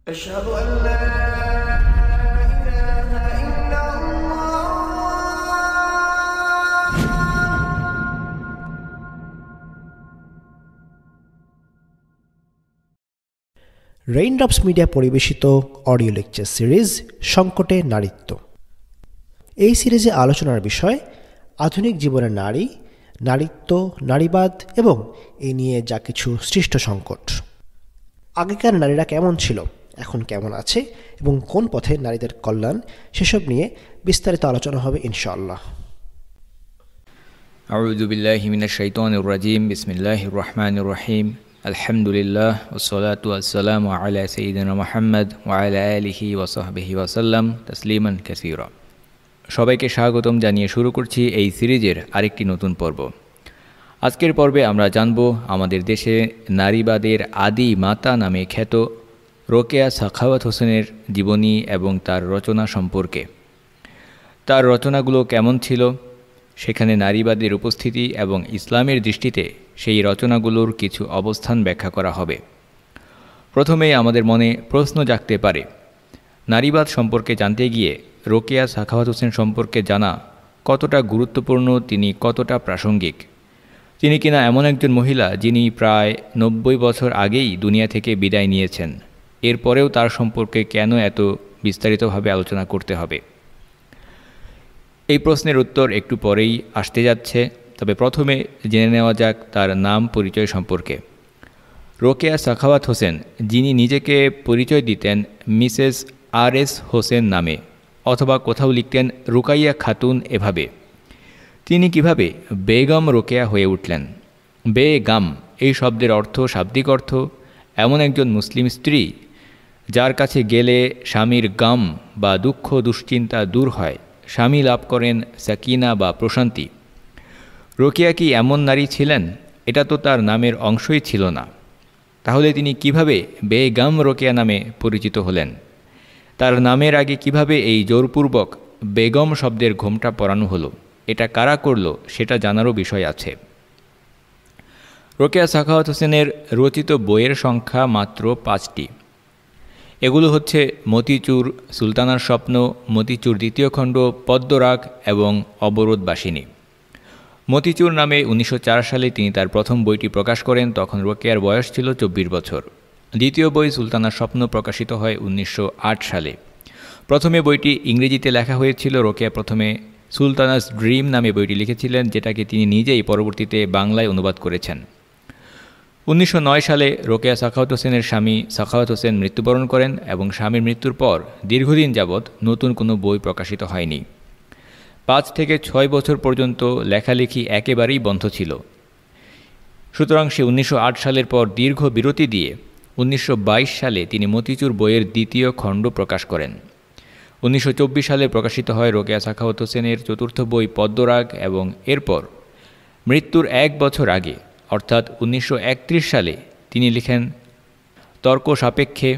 أشهد أن لا إله إلا الله. Raindrops media পরিবেশিত audio lecture series সংকটে নারীত্ব। এই সিরিজে আলোচনার বিষয় আধুনিক জীবনের নারী, নারীত্ব, নারীবাদ এবং এ নিয়ে যা কিছু সৃষ্ট সংকট। আগেকার নারীরা কেমন ছিল, এখন কেমন আছে এবং কোন পথে নারীদের কল্যাণ, সেসব নিয়ে বিস্তারিত আলোচনা হবে ইনশাআল্লাহ। আউযু বিল্লাহি মিনাশ শাইতানির রাজিম। বিসমিল্লাহির রহমানির রহিম। আলহামদুলিল্লাহ ওয়াসসালাতু ওয়াসসালামু আলা সাইয়্যিদিনা মুহাম্মদ ওয়া আলা আলিহি ওয়া সাহবিহি ওয়া সাল্লাম তাসলিমান কাসীরা। সবাইকে স্বাগতম জানিয়ে শুরু করছি এই সিরিজের আরেকটি নতুন পর্ব। আজকের পর্বে আমরা জানব আমাদের দেশে নারীবাদের আদি মাতা নামে খ্যাত রোকেয়া সাখাওয়াত হোসেনের জীবনী এবং তার রচনা সম্পর্কে। তার রচনাগুলো কেমন ছিল, সেখানে নারীবাদের উপস্থিতি এবং ইসলামের দৃষ্টিতে সেই রচনাগুলোর কিছু অবস্থান ব্যাখ্যা করা হবে। প্রথমেই আমাদের মনে প্রশ্ন জাগতে পারে, নারীবাদ সম্পর্কে জানতে গিয়ে রোকেয়া সাখাওয়াত হোসেন সম্পর্কে জানা কতটা গুরুত্বপূর্ণ, তিনি কতটা প্রাসঙ্গিক। তিনি কিনা এমন একজন মহিলা যিনি প্রায় 90 বছর আগেই দুনিয়া থেকে বিদায় নিয়েছেন। এরপরেও তার সম্পর্কে কেন এত বিস্তারিতভাবে আলোচনা করতে হবে? এই প্রশ্নের উত্তর একটু পরেই আসতে যাচ্ছে, তবে প্রথমে জেনে নেওয়া যাক তার নাম পরিচয় সম্পর্কে। রোকেয়া সাখাওয়াত হোসেন, যিনি নিজেকে পরিচয় দিতেন মিসেস আর.এস. হোসেন নামে, অথবা কোথাও লিখতেন রুকাইয়া খাতুন, এভাবে তিনি কিভাবে বেগম রোকেয়া হয়ে উঠলেন? বেগম এই শব্দের অর্থ, শাব্দিক অর্থ, এমন একজন মুসলিম স্ত্রী যার কাছে গেলে স্বামীর গাম বা দুঃখ দুশ্চিন্তা দূর হয়, স্বামী লাভ করেন সাকিনা বা প্রশান্তি। রোকেয়া কি এমন নারী ছিলেন? এটা তো তার নামের অংশই ছিল না। তাহলে তিনি কিভাবে বেগম রোকেয়া নামে পরিচিত হলেন? তার নামের আগে কিভাবে এই জোরপূর্বক বেগম শব্দের ঘোমটা পরানো হলো? এটা কারা করল সেটা জানারও বিষয় আছে। রোকেয়া সাখাওয়াত হোসেনের রচিত বইয়ের সংখ্যা মাত্র 5টি। এগুলো হচ্ছে মতিচুর, সুলতানার স্বপ্ন, মতিচুর দ্বিতীয় খণ্ড, পদ্মরাগ এবং অবরোধবাসিনী। মতিচুর নামে 1904 সালে তিনি তার প্রথম বইটি প্রকাশ করেন, তখন রোকেয়ার বয়স ছিল 24 বছর। দ্বিতীয় বই সুলতানার স্বপ্ন প্রকাশিত হয় 1908 সালে। প্রথমে বইটি ইংরেজিতে লেখা হয়েছিল। রোকেয়া প্রথমে সুলতানাস ড্রিম নামে বইটি লিখেছিলেন, যেটাকে তিনি নিজেই পরবর্তীতে বাংলায় অনুবাদ করেছেন। 1909 সালে রোকেয়া সাখাওয়াত হোসেনের স্বামী সাখাওয়াত হোসেন মৃত্যুবরণ করেন এবং স্বামীর মৃত্যুর পর দীর্ঘদিন যাবৎ নতুন কোনো বই প্রকাশিত হয়নি। 5 থেকে 6 বছর পর্যন্ত লেখালেখি একেবারেই বন্ধ ছিল। সুতরাং সে 1908 সালের পর দীর্ঘ বিরতি দিয়ে 1922 সালে তিনি মতিচুর বইয়ের দ্বিতীয় খণ্ড প্রকাশ করেন। 1924 সালে প্রকাশিত হয় রোকেয়া সাখাওয়াত হোসেনের চতুর্থ বই পদ্মরাগ, এবং এরপর মৃত্যুর 1 বছর আগে অর্থাৎ 1931 সালে তিনি লিখেন তর্ক সাপেক্ষে,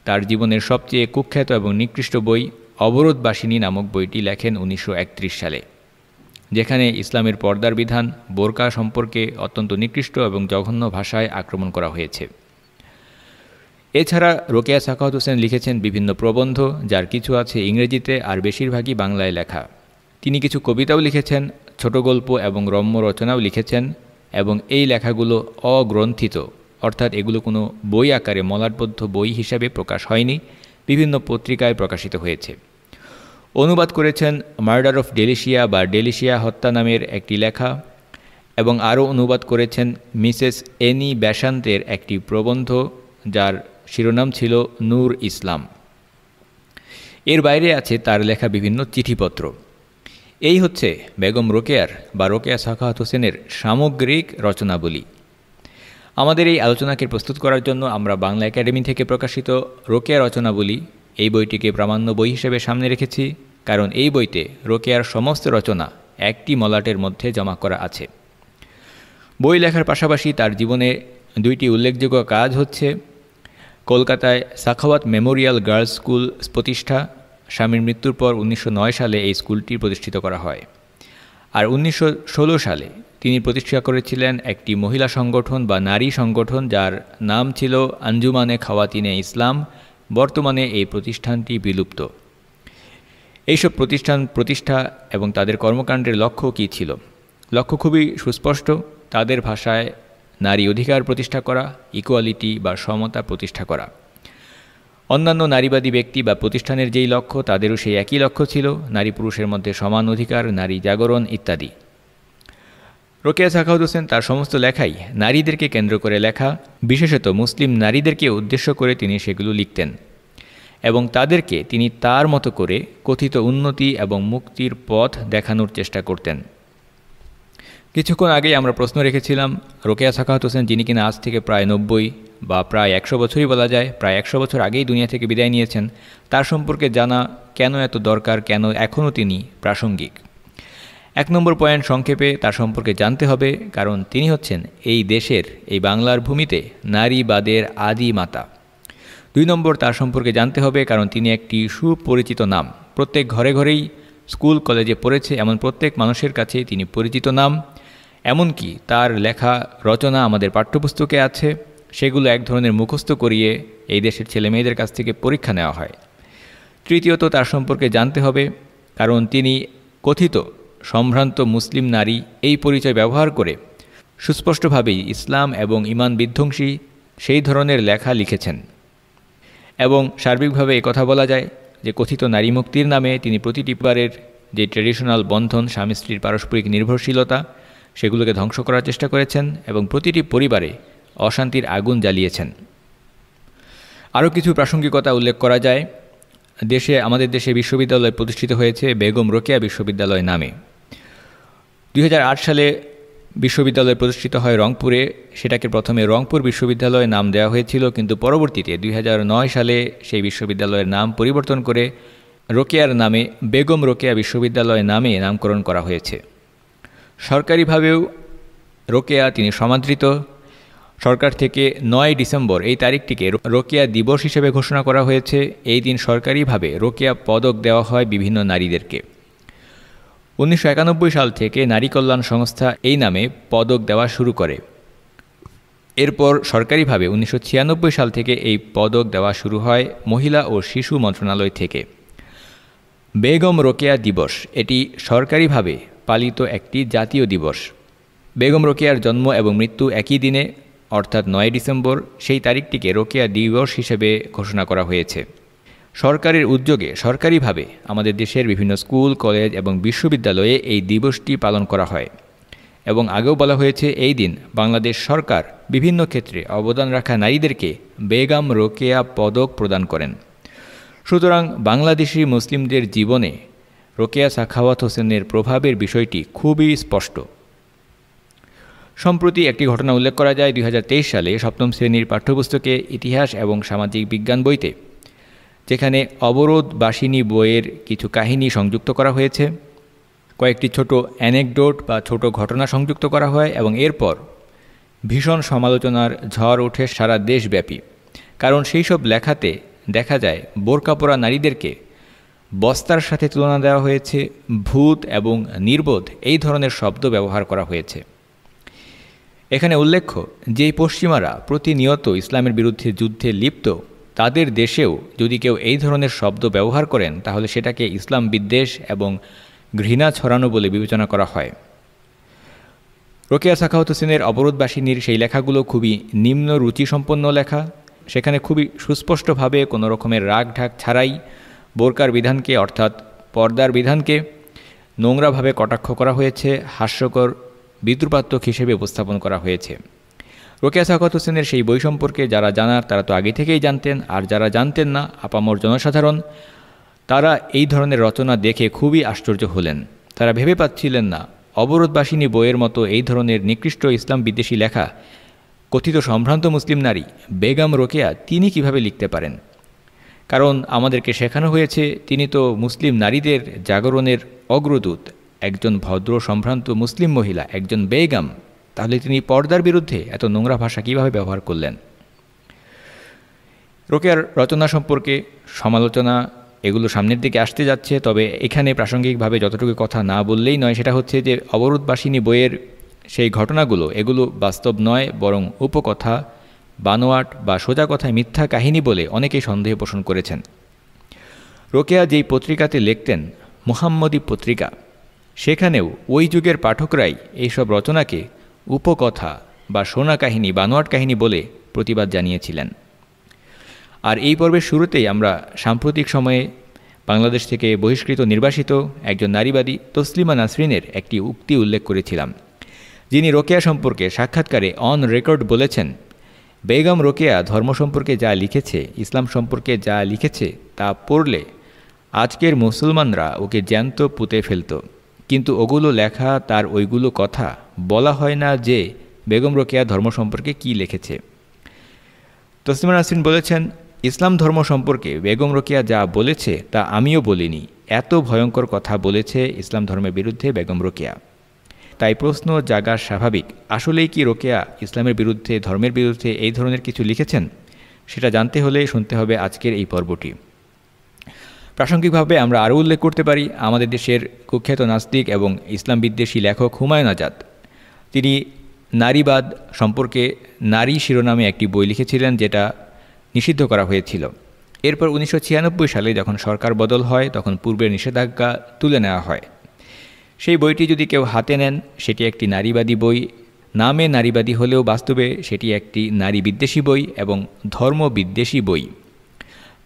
তার জীবনের সবচেয়ে কুখ্যাত এবং নিকৃষ্ট বই অবরোধবাসিনী নামক বইটি লেখেন 1931 সালে, যেখানে ইসলামের পর্দার বিধান, বোরকা সম্পর্কে অত্যন্ত নিকৃষ্ট এবং জঘন্য ভাষায় আক্রমণ করা হয়েছে। এছাড়া রোকেয়া সাখাওয়াত হোসেন লিখেছেন বিভিন্ন প্রবন্ধ, যার কিছু আছে ইংরেজিতে আর বেশিরভাগই বাংলায় লেখা। তিনি কিছু কবিতাও লিখেছেন, ছোট গল্প এবং রম্য রচনাও লিখেছেন, এবং এই লেখাগুলো অগ্রন্থিত, অর্থাৎ এগুলো কোনো বই আকারে মলাটবদ্ধ বই হিসাবে প্রকাশ হয়নি, বিভিন্ন পত্রিকায় প্রকাশিত হয়েছে। অনুবাদ করেছেন মার্ডার অফ ডেলিশিয়া বা ডেলিশিয়া হত্যা নামের একটি লেখা, এবং আরও অনুবাদ করেছেন মিসেস এনি বেসান্তের একটি প্রবন্ধ, যার শিরোনাম ছিল নূর ইসলাম। এর বাইরে আছে তার লেখা বিভিন্ন চিঠিপত্র। এই হচ্ছে বেগম রোকেয়ার বা রোকেয়া সাখাওয়াত হোসেনের সামগ্রিক রচনাবলী। আমাদের এই আলোচনাকে প্রস্তুত করার জন্য আমরা বাংলা একাডেমি থেকে প্রকাশিত রোকেয়া রচনাবলী এই বইটিকে প্রামাণ্য বই হিসেবে সামনে রেখেছি, কারণ এই বইতে রোকেয়ার সমস্ত রচনা একটি মলাটের মধ্যে জমা করা আছে। বই লেখার পাশাপাশি তার জীবনে 2টি উল্লেখযোগ্য কাজ হচ্ছে কলকাতায় সাখাওয়াত মেমোরিয়াল গার্লস স্কুল প্রতিষ্ঠা। স্বামীর মৃত্যুর পর 1909 সালে এই স্কুলটি প্রতিষ্ঠিত করা হয়। আর 1916 সালে তিনি প্রতিষ্ঠা করেছিলেন একটি মহিলা সংগঠন বা নারী সংগঠন, যার নাম ছিল আঞ্জুমানে খাওয়াতিনে ইসলাম, বর্তমানে এই প্রতিষ্ঠানটি বিলুপ্ত। এইসব প্রতিষ্ঠা এবং তাদের কর্মকাণ্ডের লক্ষ্য কী ছিল? লক্ষ্য খুবই সুস্পষ্ট। তাদের ভাষায় নারী অধিকার প্রতিষ্ঠা করা, ইকুয়ালিটি বা সমতা প্রতিষ্ঠা করা। অন্যান্য নারীবাদী ব্যক্তি বা প্রতিষ্ঠানের যেই লক্ষ্য, তাদেরও সেই একই লক্ষ্য ছিল, নারী পুরুষের মধ্যে সমান অধিকার, নারী জাগরণ ইত্যাদি। রোকেয়া সাখাওয়াত হোসেন তার সমস্ত লেখাই নারীদেরকে কেন্দ্র করে লেখা, বিশেষত মুসলিম নারীদেরকে উদ্দেশ্য করে তিনি সেগুলো লিখতেন এবং তাদেরকে তিনি তার মতো করে কথিত উন্নতি এবং মুক্তির পথ দেখানোর চেষ্টা করতেন। কিছুক্ষণ আগেই আমরা প্রশ্ন রেখেছিলাম, রোকেয়া সাখাওয়াত হোসেন, যিনি কিনা আজ থেকে প্রায় 90 বা প্রায় 100 বছরই বলা যায়, প্রায় 100 বছর আগেই দুনিয়া থেকে বিদায় নিয়েছেন, তার সম্পর্কে জানা কেন এত দরকার, কেন এখনও তিনি প্রাসঙ্গিক? 1 নম্বর পয়েন্ট, সংক্ষেপে তার সম্পর্কে জানতে হবে, কারণ তিনি হচ্ছেন এই দেশের, এই বাংলার ভূমিতে নারীবাদের আদি মাতা। 2 নম্বর, তার সম্পর্কে জানতে হবে কারণ তিনি একটি সুপরিচিত নাম। প্রত্যেক ঘরে ঘরেই, স্কুল কলেজে পড়েছে এমন প্রত্যেক মানুষের কাছে তিনি পরিচিত নাম। এমনকি তার লেখা রচনা আমাদের পাঠ্যপুস্তকে আছে, সেগুলো এক ধরনের মুখস্থ করিয়ে এই দেশের ছেলে মেয়েদের কাছ থেকে পরীক্ষা নেওয়া হয়। তৃতীয়ত, তার সম্পর্কে জানতে হবে কারণ তিনি কথিত সম্ভ্রান্ত মুসলিম নারী এই পরিচয় ব্যবহার করে সুস্পষ্টভাবেই ইসলাম এবং ঈমান বিধ্বংসী সেই ধরনের লেখা লিখেছেন। এবং সার্বিকভাবে কথা বলা যায় যে কথিত নারী মুক্তির নামে তিনি প্রতিটি পরিবারের যে ট্র্যাডিশনাল বন্ধন, স্বামী স্ত্রীর পারস্পরিক নির্ভরশীলতা, সেগুলোকে ধ্বংস করার চেষ্টা করেছেন এবং প্রতিটি পরিবারে অশান্তির আগুন জ্বালিয়েছেন। আরও কিছু প্রাসঙ্গিকতা উল্লেখ করা যায়। আমাদের দেশে বিশ্ববিদ্যালয় প্রতিষ্ঠিত হয়েছে বেগম রোকেয়া বিশ্ববিদ্যালয় নামে। 2008 সালে বিশ্ববিদ্যালয় প্রতিষ্ঠিত হয় রংপুরে। সেটাকে প্রথমে রংপুর বিশ্ববিদ্যালয় নাম দেওয়া হয়েছিল, কিন্তু পরবর্তীতে 2009 সালে সেই বিশ্ববিদ্যালয়ের নাম পরিবর্তন করে রোকেয়ার নামে বেগম রোকেয়া বিশ্ববিদ্যালয় নামে নামকরণ করা হয়েছে। সরকারিভাবেও রোকেয়া তিনি সমাদৃত। সরকার থেকে 9 ডিসেম্বর এই তারিখটিকে রোকেয়া দিবস হিসেবে ঘোষণা করা হয়েছে। এই দিন সরকারিভাবে রোকেয়া পদক দেওয়া হয় বিভিন্ন নারীদেরকে। 1991 সাল থেকে নারী কল্যাণ সংস্থা এই নামে পদক দেওয়া শুরু করে। এরপর সরকারিভাবে 1996 সাল থেকে এই পদক দেওয়া শুরু হয় মহিলা ও শিশু মন্ত্রণালয় থেকে। বেগম রোকেয়া দিবস এটি সরকারিভাবে পালিত একটি জাতীয় দিবস। বেগম রোকেয়ার জন্ম এবং মৃত্যু একই দিনে, অর্থাৎ 9 ডিসেম্বর। সেই তারিখটিকে রোকেয়া দিবস হিসেবে ঘোষণা করা হয়েছে। সরকারের উদ্যোগে সরকারিভাবে আমাদের দেশের বিভিন্ন স্কুল, কলেজ এবং বিশ্ববিদ্যালয়ে এই দিবসটি পালন করা হয় এবং আগেও বলা হয়েছে এই দিন বাংলাদেশ সরকার বিভিন্ন ক্ষেত্রে অবদান রাখা নারীদেরকে বেগম রোকেয়া পদক প্রদান করেন। সুতরাং বাংলাদেশি মুসলিমদের জীবনে রোকেয়া সাখাওয়াত হোসেনের প্রভাবের বিষয়টি খুবই স্পষ্ট। সম্প্রতি একটি ঘটনা উল্লেখ করা যায় 2023 সালে 7ম শ্রেণীর পাঠ্যপুস্তকে ইতিহাস এবং সামাজিক বিজ্ঞান বইতে, যেখানে অবরোধবাসিনী বইয়ের কিছু কাহিনী সংযুক্ত করা হয়েছে, কয়েকটি ছোট অ্যানেকডোট বা ছোট ঘটনা সংযুক্ত করা হয় এবং এরপর ভীষণ সমালোচনার ঝড় ওঠে সারা দেশব্যাপী। কারণ সেই সব লেখাতে দেখা যায় বোরকা পরা নারীদেরকে বস্তার সাথে তুলনা দেওয়া হয়েছে, ভূত এবং নির্বোধ এই ধরনের শব্দ ব্যবহার করা হয়েছে। এখানে উল্লেখ্য যে পশ্চিমারা প্রতিনিয়ত ইসলামের বিরুদ্ধে যুদ্ধে লিপ্ত, তাদের দেশেও যদি কেউ এই ধরনের শব্দ ব্যবহার করেন তাহলে সেটাকে ইসলাম বিদ্বেষ এবং ঘৃণা ছড়ানো বলে বিবেচনা করা হয়। রোকেয়া সাখাওয়াত হোসেনের অবরোধবাসিনীর সেই লেখাগুলো খুবই নিম্ন রুচিসম্পন্ন লেখা। সেখানে খুবই সুস্পষ্টভাবে কোনো রকমের রাগ ঢাক ছাড়াই বোরকার বিধানকে, অর্থাৎ পর্দার বিধানকে নোংরাভাবে কটাক্ষ করা হয়েছে, হাস্যকর বিদ্রুপাত্মক হিসেবে উপস্থাপন করা হয়েছে। রোকেয়া সাখাওয়াত হোসেনের সেই বই সম্পর্কে যারা জানার তারা তো আগে থেকেই জানতেন, আর যারা জানতেন না, আপামর জনসাধারণ, তারা এই ধরনের রচনা দেখে খুবই আশ্চর্য হলেন। তারা ভেবে পাচ্ছিলেন না অবরোধবাসিনী বইয়ের মতো এই ধরনের নিকৃষ্ট ইসলাম বিদ্বেষী লেখা কথিত সম্ভ্রান্ত মুসলিম নারী বেগম রোকেয়া তিনি কিভাবে লিখতে পারেন। কারণ আমাদেরকে শেখানো হয়েছে তিনি তো মুসলিম নারীদের জাগরণের অগ্রদূত, একজন ভদ্র সম্ভ্রান্ত মুসলিম মহিলা, একজন বেগম। তাহলে তিনি পর্দার বিরুদ্ধে এত নোংরা ভাষা কিভাবে ব্যবহার করলেন? রোকেয়ার রচনা সম্পর্কে সমালোচনা এগুলো সামনের দিকে আসতে যাচ্ছে, তবে এখানে প্রাসঙ্গিকভাবে যতটুকু কথা না বললেই নয়, সেটা হচ্ছে যে অবরোধবাসিনী বইয়ের সেই ঘটনাগুলো এগুলো বাস্তব নয়, বরং উপকথা, বানোয়াট বা সোজা কথায় মিথ্যা কাহিনী বলে অনেকেই সন্দেহ পোষণ করেছেন। রোকেয়া যেই পত্রিকাতে লিখতেন, মুহাম্মদী পত্রিকা, সেখানেও ওই যুগের পাঠকরাই এইসব রচনাকে উপকথা বা সোনা কাহিনী, বানোয়াট কাহিনী বলে প্রতিবাদ জানিয়েছিলেন। আর এই পর্বের শুরুতেই আমরা সাম্প্রতিক সময়ে বাংলাদেশ থেকে বহিষ্কৃত নির্বাসিত একজন নারীবাদী তসলিমা নাসরিনের একটি উক্তি উল্লেখ করেছিলাম, যিনি রোকেয়া সম্পর্কে সাক্ষাৎকারে অন রেকর্ড বলেছেন, বেগম রোকেয়া ধর্ম সম্পর্কে যা লিখেছে, ইসলাম সম্পর্কে যা লিখেছে তা পড়লে আজকের মুসলমানরা ওকে জ্যান্ত পুঁতে ফেলত, কিন্তু ওগুলো লেখা, তার ওইগুলো কথা বলা হয় না যে বেগম রোকেয়া ধর্ম সম্পর্কে কী লিখেছে। তসলিমা নাসরিন বলেছেন, ইসলাম ধর্ম সম্পর্কে বেগম রোকেয়া যা বলেছে তা আমিও বলিনি, এত ভয়ঙ্কর কথা বলেছে ইসলাম ধর্মের বিরুদ্ধে বেগম রোকেয়া। তাই প্রশ্ন জাগা স্বাভাবিক, আসলেই কি রোকেয়া ইসলামের বিরুদ্ধে, ধর্মের বিরুদ্ধে এই ধরনের কিছু লিখেছেন? সেটা জানতে হলে শুনতে হবে আজকের এই পর্বটি। প্রাসঙ্গিকভাবে আমরা আরও উল্লেখ করতে পারি আমাদের দেশের কুখ্যাত নাস্তিক এবং ইসলাম বিদ্বেষী লেখক হুমায়ুন আজাদ। তিনি নারীবাদ সম্পর্কে নারী শিরোনামে একটি বই লিখেছিলেন, যেটা নিষিদ্ধ করা হয়েছিল। এরপর 1996 সালে যখন সরকার বদল হয়, তখন পূর্বের নিষেধাজ্ঞা তুলে নেওয়া হয়। সেই বইটি যদি কেউ হাতে নেন, সেটি একটি নারীবাদী বই, নামে নারীবাদী হলেও বাস্তবে সেটি একটি নারী বিদ্বেষী বই এবং ধর্ম বিদ্বেষী বই।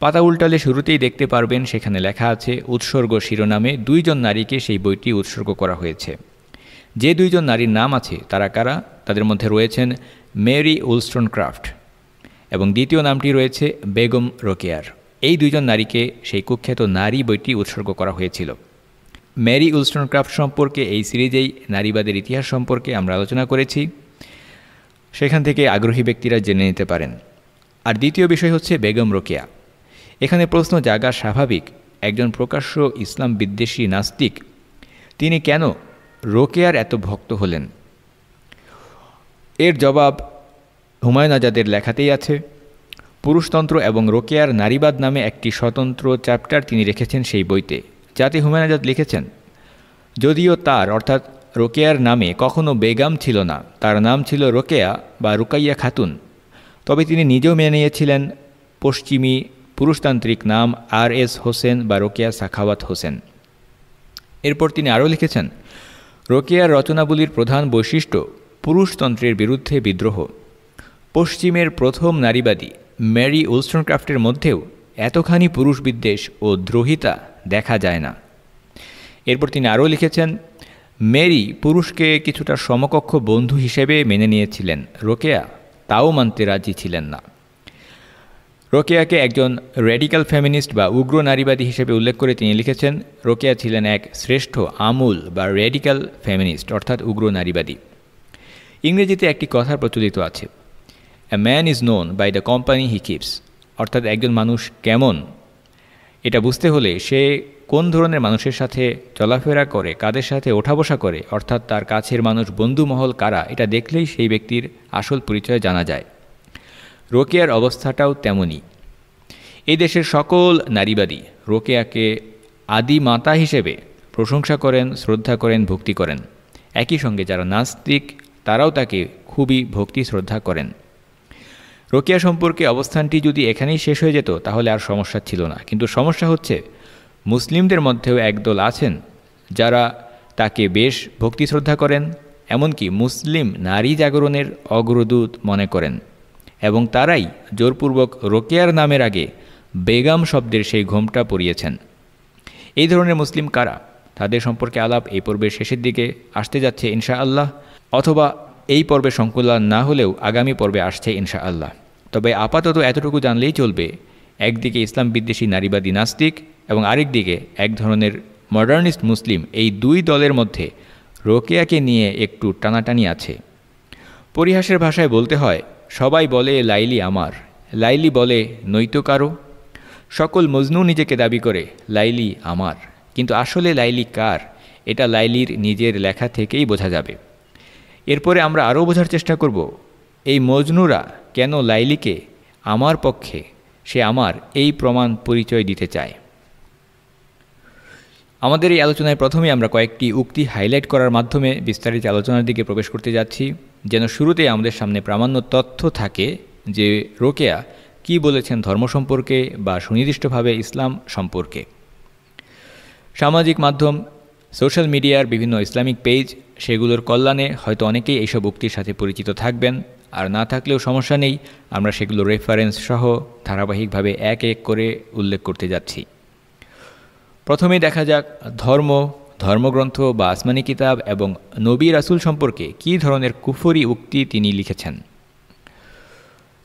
পাতা উল্টালে শুরুতেই দেখতে পারবেন সেখানে লেখা আছে উৎসর্গ শিরোনামে 2 জন নারীকে সেই বইটি উৎসর্গ করা হয়েছে। যে 2 জন নারীর নাম আছে তারা কারা? তাদের মধ্যে রয়েছেন মেরি উলস্টনক্রাফট এবং দ্বিতীয় নামটি রয়েছে বেগম রোকেয়ার। এই 2 জন নারীকে সেই কুখ্যাত নারী বইটি উৎসর্গ করা হয়েছিল। মেরি উলস্টনক্রাফট সম্পর্কে এই সিরিজেই নারীবাদের ইতিহাস সম্পর্কে আমরা আলোচনা করেছি, সেখান থেকে আগ্রহী ব্যক্তিরা জেনে নিতে পারেন। আর দ্বিতীয় বিষয় হচ্ছে বেগম রোকেয়া। এখানে প্রশ্ন জাগা স্বাভাবিক, একজন প্রকাশ্য ইসলাম বিদ্বেষী নাস্তিক তিনি কেন রোকেয়ার এত ভক্ত হলেন? এর জবাব হুমায়ুন আজাদের লেখাতেই আছে। পুরুষতন্ত্র এবং রোকেয়ার নারীবাদ নামে একটি স্বতন্ত্র চ্যাপ্টার তিনি রেখেছেন সেই বইতে, যাতে হুমায়ুন আজাদ লিখেছেন, যদিও তার অর্থাৎ রোকেয়ার নামে কখনো বেগম ছিল না, তার নাম ছিল রোকেয়া বা রুকাইয়া খাতুন, তবে তিনি নিজেও মেনে নিয়েছিলেন পশ্চিমী পুরুষতান্ত্রিক নাম RS হোসেন বা রোকেয়া সাখাওয়াত হোসেন। এরপর তিনি আরও লিখেছেন, রোকেয়ার রচনাবলীর প্রধান বৈশিষ্ট্য পুরুষতন্ত্রের বিরুদ্ধে বিদ্রোহ। পশ্চিমের প্রথম নারীবাদী মেরি উলস্টনক্রাফটের মধ্যেও এতখানি পুরুষ বিদ্বেষ ও দ্রোহিতা দেখা যায় না। এরপর তিনি আরও লিখেছেন, মেরি পুরুষকে কিছুটা সমকক্ষ বন্ধু হিসেবে মেনে নিয়েছিলেন, রোকেয়া তাও মানতে রাজি ছিলেন না। রোকেয়াকে একজন রেডিক্যাল ফেমিনিস্ট বা উগ্র নারীবাদী হিসেবে উল্লেখ করে তিনি লিখেছেন, রোকেয়া ছিলেন এক শ্রেষ্ঠ আমূল বা রেডিক্যাল ফেমিনিস্ট অর্থাৎ উগ্র নারীবাদী। ইংরেজিতে একটি কথা প্রচলিত আছে, a man is known by the company he keeps, অর্থাৎ একজন মানুষ কেমন এটা বুঝতে হলে সে কোন ধরনের মানুষের সাথে চলাফেরা করে, কাদের সাথে ওঠা বসা করে, অর্থাৎ তার কাছের মানুষ, বন্ধুমহল কারা, এটা দেখলেই সেই ব্যক্তির আসল পরিচয় জানা যায়। রোকেয়ার অবস্থাটাও তেমনই। এই দেশের সকল নারীবাদী রোকেয়াকে আদি মাতা হিসেবে প্রশংসা করেন, শ্রদ্ধা করেন, ভক্তি করেন। একই সঙ্গে যারা নাস্তিক তারাও তাকে খুবই ভক্তি শ্রদ্ধা করেন। রোকেয়া সম্পর্কে অবস্থানটি যদি এখানেই শেষ হয়ে যেত তাহলে আর সমস্যা ছিল না, কিন্তু সমস্যা হচ্ছে মুসলিমদের মধ্যেও একদল আছেন যারা তাকে বেশ ভক্তি শ্রদ্ধা করেন, এমনকি মুসলিম নারী জাগরণের অগ্রদূত মনে করেন, এবং তারাই জোরপূর্বক রোকেয়ার নামের আগে বেগম শব্দের সেই ঘোমটা পরিয়েছেন। এই ধরনের মুসলিম কারা, তাদের সম্পর্কে আলাপ এই পর্বের শেষের দিকে আসতে যাচ্ছে ইনশাআল্লাহ, অথবা এই পর্বে সংকলন না হলেও আগামী পর্বে আসছে ইনশাআল্লাহ। তবে আপাতত এতটুকু জানলেই চলবে, একদিকে ইসলাম বিদ্বেষী নারীবাদী নাস্তিক এবং আরেকদিকে এক ধরনের মডার্নিস্ট মুসলিম, এই 2 দলের মধ্যে রোকেয়াকে নিয়ে একটু টানাটানি আছে। পরিহাসের ভাষায় বলতে হয়, সবাই বলে লাইলি আমার, লাইলি বলে নইতো কারো। সকল মজনু নিজেকে দাবি করে লাইলি আমার, কিন্তু আসলে লাইলি কার এটা লাইলির নিজের লেখা থেকেই বোঝা যাবে। এরপরে আমরা আরও বোঝার চেষ্টা করব এই মজনুরা কেন লাইলিকে আমার পক্ষে, সে আমার এই প্রমাণ পরিচয় দিতে চায়। আমাদের এই আলোচনায় প্রথমে আমরা কয়েকটি উক্তি হাইলাইট করার মাধ্যমে বিস্তারিত আলোচনার দিকে প্রবেশ করতে যাচ্ছি, যেন শুরুতেই আমাদের সামনে প্রামাণ্য তথ্য থাকে যে রোকেয়া কি বলেছেন ধর্ম সম্পর্কে বা সুনির্দিষ্টভাবে ইসলাম সম্পর্কে। সামাজিক মাধ্যম, সোশ্যাল মিডিয়ার বিভিন্ন ইসলামিক পেজ, সেগুলোর কল্যাণে হয়তো অনেকেই এইসব উক্তির সাথে পরিচিত থাকবেন, আর না থাকলেও সমস্যা নেই, আমরা সেগুলো রেফারেন্স সহ ধারাবাহিকভাবে এক এক করে উল্লেখ করতে যাচ্ছি। প্রথমেই দেখা যাক ধর্মগ্রন্থ বা আসমানি কিতাব এবং নবী রাসূল সম্পর্কে কী ধরনের কুফরি উক্তি তিনি লিখেছেন।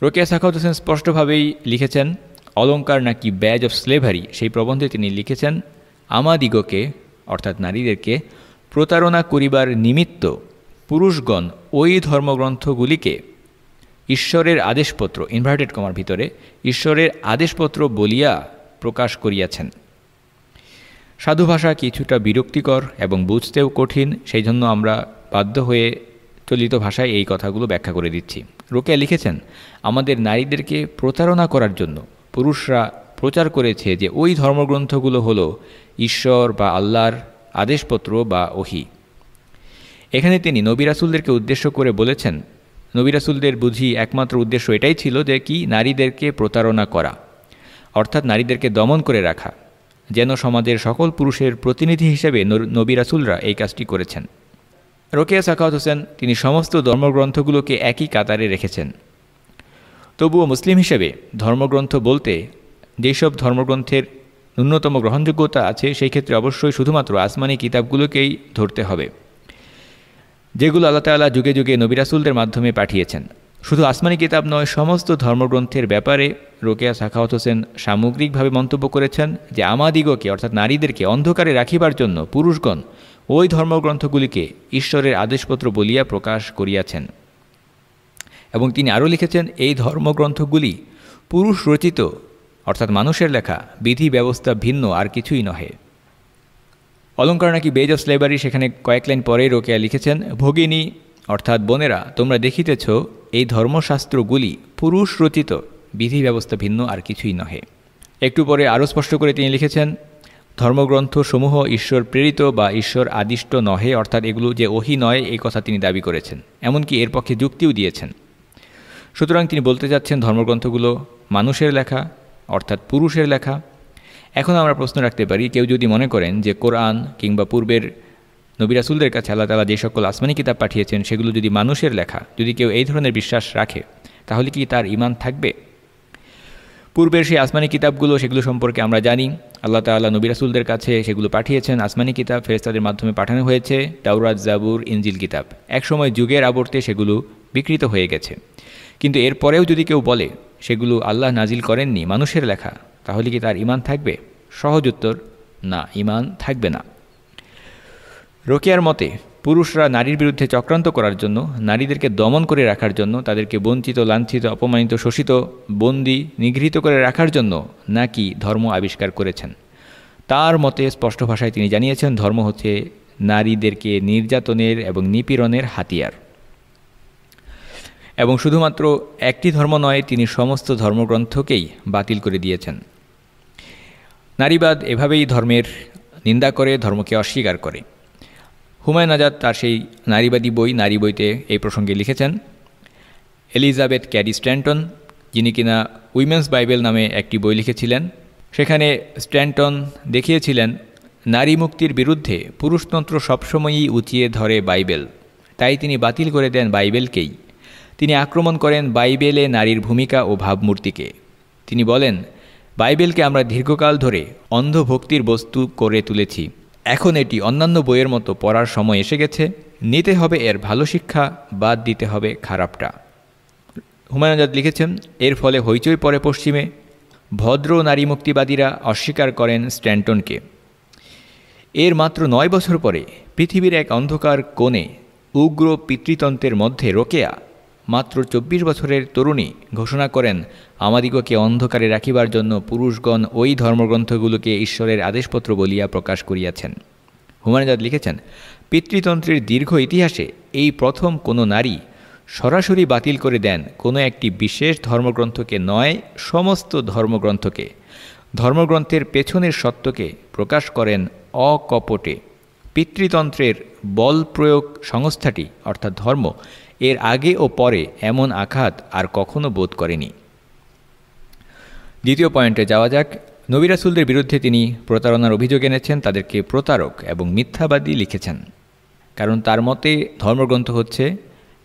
রোকেয়া সাখাওয়াত হোসেন স্পষ্টভাবেই লিখেছেন, অলঙ্কার নাকি ব্যাজ অফ স্লেভারি, সেই প্রবন্ধে তিনি লিখেছেন, আমাদিগকে অর্থাৎ নারীদেরকে প্রতারণা করিবার নিমিত্ত পুরুষগণ ওই ধর্মগ্রন্থগুলিকে ঈশ্বরের আদেশপত্র, ইনভার্টেড কমার ভিতরে, ঈশ্বরের আদেশপত্র বলিয়া প্রকাশ করিয়াছেন। সাধু ভাষা কিছুটা বিরক্তিকর এবং বুঝতেও কঠিন, সেই জন্য আমরা বাধ্য হয়ে চলিত ভাষায় এই কথাগুলো ব্যাখ্যা করে দিচ্ছি। রোকেয়া লিখেছেন, আমাদের নারীদেরকে প্রতারণা করার জন্য পুরুষরা প্রচার করেছে যে ওই ধর্মগ্রন্থগুলো হলো ঈশ্বর বা আল্লাহর আদেশপত্র বা ওহী। এখানে তিনি নবী রাসূলদেরকে উদ্দেশ্য করে বলেছেন, নবী রাসূলদের বুঝি একমাত্র উদ্দেশ্য এটাই ছিল যে কি, নারীদেরকে প্রতারণা করা, অর্থাৎ নারীদেরকে দমন করে রাখা, যেন সমাজের সকল পুরুষের প্রতিনিধি হিসেবে নবী রাসূলরা এই কাজটি করেছেন। রোকেয়া সাখাওয়াত হোসেন তিনি সমস্ত ধর্মগ্রন্থগুলোকে একই কাতারে রেখেছেন। তবুও মুসলিম হিসেবে ধর্মগ্রন্থ বলতে যেসব ধর্মগ্রন্থের ন্যূনতম গ্রহণযোগ্যতা আছে, সেই ক্ষেত্রে অবশ্যই শুধুমাত্র আসমানি কিতাবগুলোকেই ধরতে হবে, যেগুলো আল্লাহ তাআলা যুগে যুগে নবী রাসূলদের মাধ্যমে পাঠিয়েছেন। শুধু আসমানি কিতাব নয়, সমস্ত ধর্মগ্রন্থের ব্যাপারে রোকেয়া সাখাওয়াত হোসেন সামগ্রিকভাবে মন্তব্য করেছেন যে আমাদিগকে অর্থাৎ নারীদেরকে অন্ধকারে রাখিবার জন্য পুরুষগণ ওই ধর্মগ্রন্থগুলিকে ঈশ্বরের আদেশপত্র বলিয়া প্রকাশ করিয়াছেন। এবং তিনি আরও লিখেছেন, এই ধর্মগ্রন্থগুলি পুরুষ রচিত অর্থাৎ মানুষের লেখা, বিধি ব্যবস্থা ভিন্ন আর কিছুই নহে। অলঙ্কার নাকি বেজ অফ স্লেভারি, সেখানে কয়েক লাইন পরেই রোকেয়া লিখেছেন, ভগিনী অর্থাৎ বোনেরা, তোমরা দেখিতেছ এই ধর্মশাস্ত্রগুলি পুরুষ রচিত, বিধি ব্যবস্থা ভিন্ন আর কিছুই নহে। একটু পরে আরও স্পষ্ট করে তিনি লিখেছেন, ধর্মগ্রন্থসমূহ ঈশ্বর প্রেরিত বা ঈশ্বর আদিষ্ট নহে, অর্থাৎ এগুলো যে ওহী নয় এই কথা তিনি দাবি করেছেন, এমনকি এর পক্ষে যুক্তিও দিয়েছেন। সুতরাং তিনি বলতে যাচ্ছেন ধর্মগ্রন্থগুলো মানুষের লেখা অর্থাৎ পুরুষের লেখা। এখন আমরা প্রশ্ন রাখতে পারি, কেউ যদি মনে করেন যে কোরআন কিংবা পূর্বের নবী রাসূলদের কাছে আল্লাহ তাআলা যে সকল আসমানি কিতাব পাঠিয়েছেন সেগুলো যদি মানুষের লেখা, যদি কেউ এই ধরনের বিশ্বাস রাখে, তাহলে কি তার ঈমান থাকবে? পূর্বের সেই আসমানি কিতাবগুলো, সেগুলো সম্পর্কে আমরা জানি আল্লাহ তাআলা নবী রাসূলদের কাছে সেগুলো পাঠিয়েছেন। আসমানি কিতাব ফেরেশতাদের মাধ্যমে পাঠানো হয়েছে, তাওরাত, জাবুর, ইনজিল কিতাব। একসময় যুগের আবর্তে সেগুলো বিকৃত হয়ে গেছে, কিন্তু এরপরেও যদি কেউ বলে সেগুলো আল্লাহ নাজিল করেননি, মানুষের লেখা, তাহলে কি তার ঈমান থাকবে? সহজ উত্তর, না, ঈমান থাকবে না। রোকেয়ার মতে পুরুষরা নারীর বিরুদ্ধে চক্রান্ত করার জন্য, নারীদেরকে দমন করে রাখার জন্য, তাদেরকে বঞ্চিত, লাঞ্ছিত, অপমানিত, শোষিত, বন্দী, নিগৃহীত করে রাখার জন্য নাকি ধর্ম আবিষ্কার করেছেন। তার মতে স্পষ্ট ভাষায় তিনি জানিয়েছেন, ধর্ম হচ্ছে নারীদেরকে নির্যাতনের এবং নিপীড়নের হাতিয়ার। এবং শুধুমাত্র একটি ধর্ম নয়, তিনি সমস্ত ধর্মগ্রন্থকেই বাতিল করে দিয়েছেন। নারীবাদ এভাবেই ধর্মের নিন্দা করে, ধর্মকে অস্বীকার করে। হুমায়ুন আজাদ তার সেই নারীবাদী বই নারী বইতে এই প্রসঙ্গে লিখেছেন, এলিজাবেথ ক্যারি স্ট্যান্টন, যিনি কিনা উইমেন্স বাইবেল নামে একটি বই লিখেছিলেন, সেখানে স্ট্যান্টন দেখিয়েছিলেন নারী মুক্তির বিরুদ্ধে পুরুষতন্ত্র সবসময়ই উঁচিয়ে ধরে বাইবেল, তাই তিনি বাতিল করে দেন বাইবেলকেই। তিনি আক্রমণ করেন বাইবেলে নারীর ভূমিকা ও ভাবমূর্তিকে। তিনি বলেন, বাইবেলকে আমরা দীর্ঘকাল ধরে অন্ধ ভক্তির বস্তু করে তুলেছি, এখন এটি অন্যান্য বইয়ের মতো পড়ার সময় এসে গেছে, নিতে হবে এর ভালো শিক্ষা, বাদ দিতে হবে খারাপটা। হুমায়ুন আজাদ লিখেছেন, এর ফলে হইচই পড়ে পশ্চিমে, ভদ্র নারী মুক্তিবাদীরা অস্বীকার করেন স্ট্যান্টনকে। এর মাত্র 9 বছর পরে পৃথিবীর এক অন্ধকার কোণে উগ্র পিতৃতন্ত্রের মধ্যে রোকেয়া, মাত্র 24 বছরের তরুণী, ঘোষণা করেন, আমাদিগকে অন্ধকারে রাখিবার জন্য পুরুষগণ ওই ধর্মগ্রন্থগুলোকে ঈশ্বরের আদেশপত্র বলিয়া প্রকাশ করিয়াছেন। হুমায়ুন আজাদ লিখেছেন, পিতৃতন্ত্রের দীর্ঘ ইতিহাসে এই প্রথম কোনো নারী সরাসরি বাতিল করে দেন কোনো একটি বিশেষ ধর্মগ্রন্থকে নয়, সমস্ত ধর্মগ্রন্থকে। ধর্মগ্রন্থের পেছনের সত্যকে প্রকাশ করেন অকপটে। পিতৃতন্ত্রের বল প্রয়োগ সংস্থাটি অর্থাৎ ধর্ম এর আগে ও পরে এমন আঘাত আর কখনো বোধ করেনি। দ্বিতীয় পয়েন্টে যাওয়া যাক। নবী রাসূলদের বিরুদ্ধে তিনি প্রতারণার অভিযোগ এনেছেন, তাদেরকে প্রতারক এবং মিথ্যাবাদী লিখেছেন। কারণ তার মতে ধর্মগ্রন্থ হচ্ছে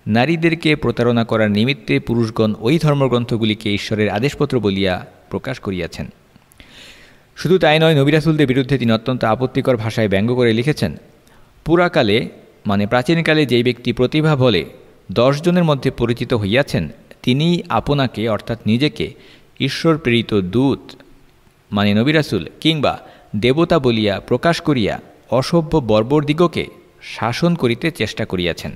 নারীদেরকে প্রতারণা করার নিমিত্তে পুরুষগণ ওই ধর্মগ্রন্থগুলিকে ঈশ্বরের আদেশপত্র বলিয়া প্রকাশ করিয়াছেন। শুধু তাই নয়, নবী রাসূলদের বিরুদ্ধে তিনি অত্যন্ত আপত্তিকর ভাষায় ব্যঙ্গ করে লিখেছেন, পুরাকালে মানে প্রাচীনকালে যেই ব্যক্তি প্রতিভা বলে 10 জনের মধ্যে পরিচিত হইয়াছেন, তিনি আপনাকে অর্থাৎ নিজেকে ঈশ্বর প্রেরিত দূত মানে নবী রাসূল কিংবা দেবতা বলিয়া প্রকাশ করিয়া অসভ্য বর্বরদিগকে শাসন করিতে চেষ্টা করিয়াছেন।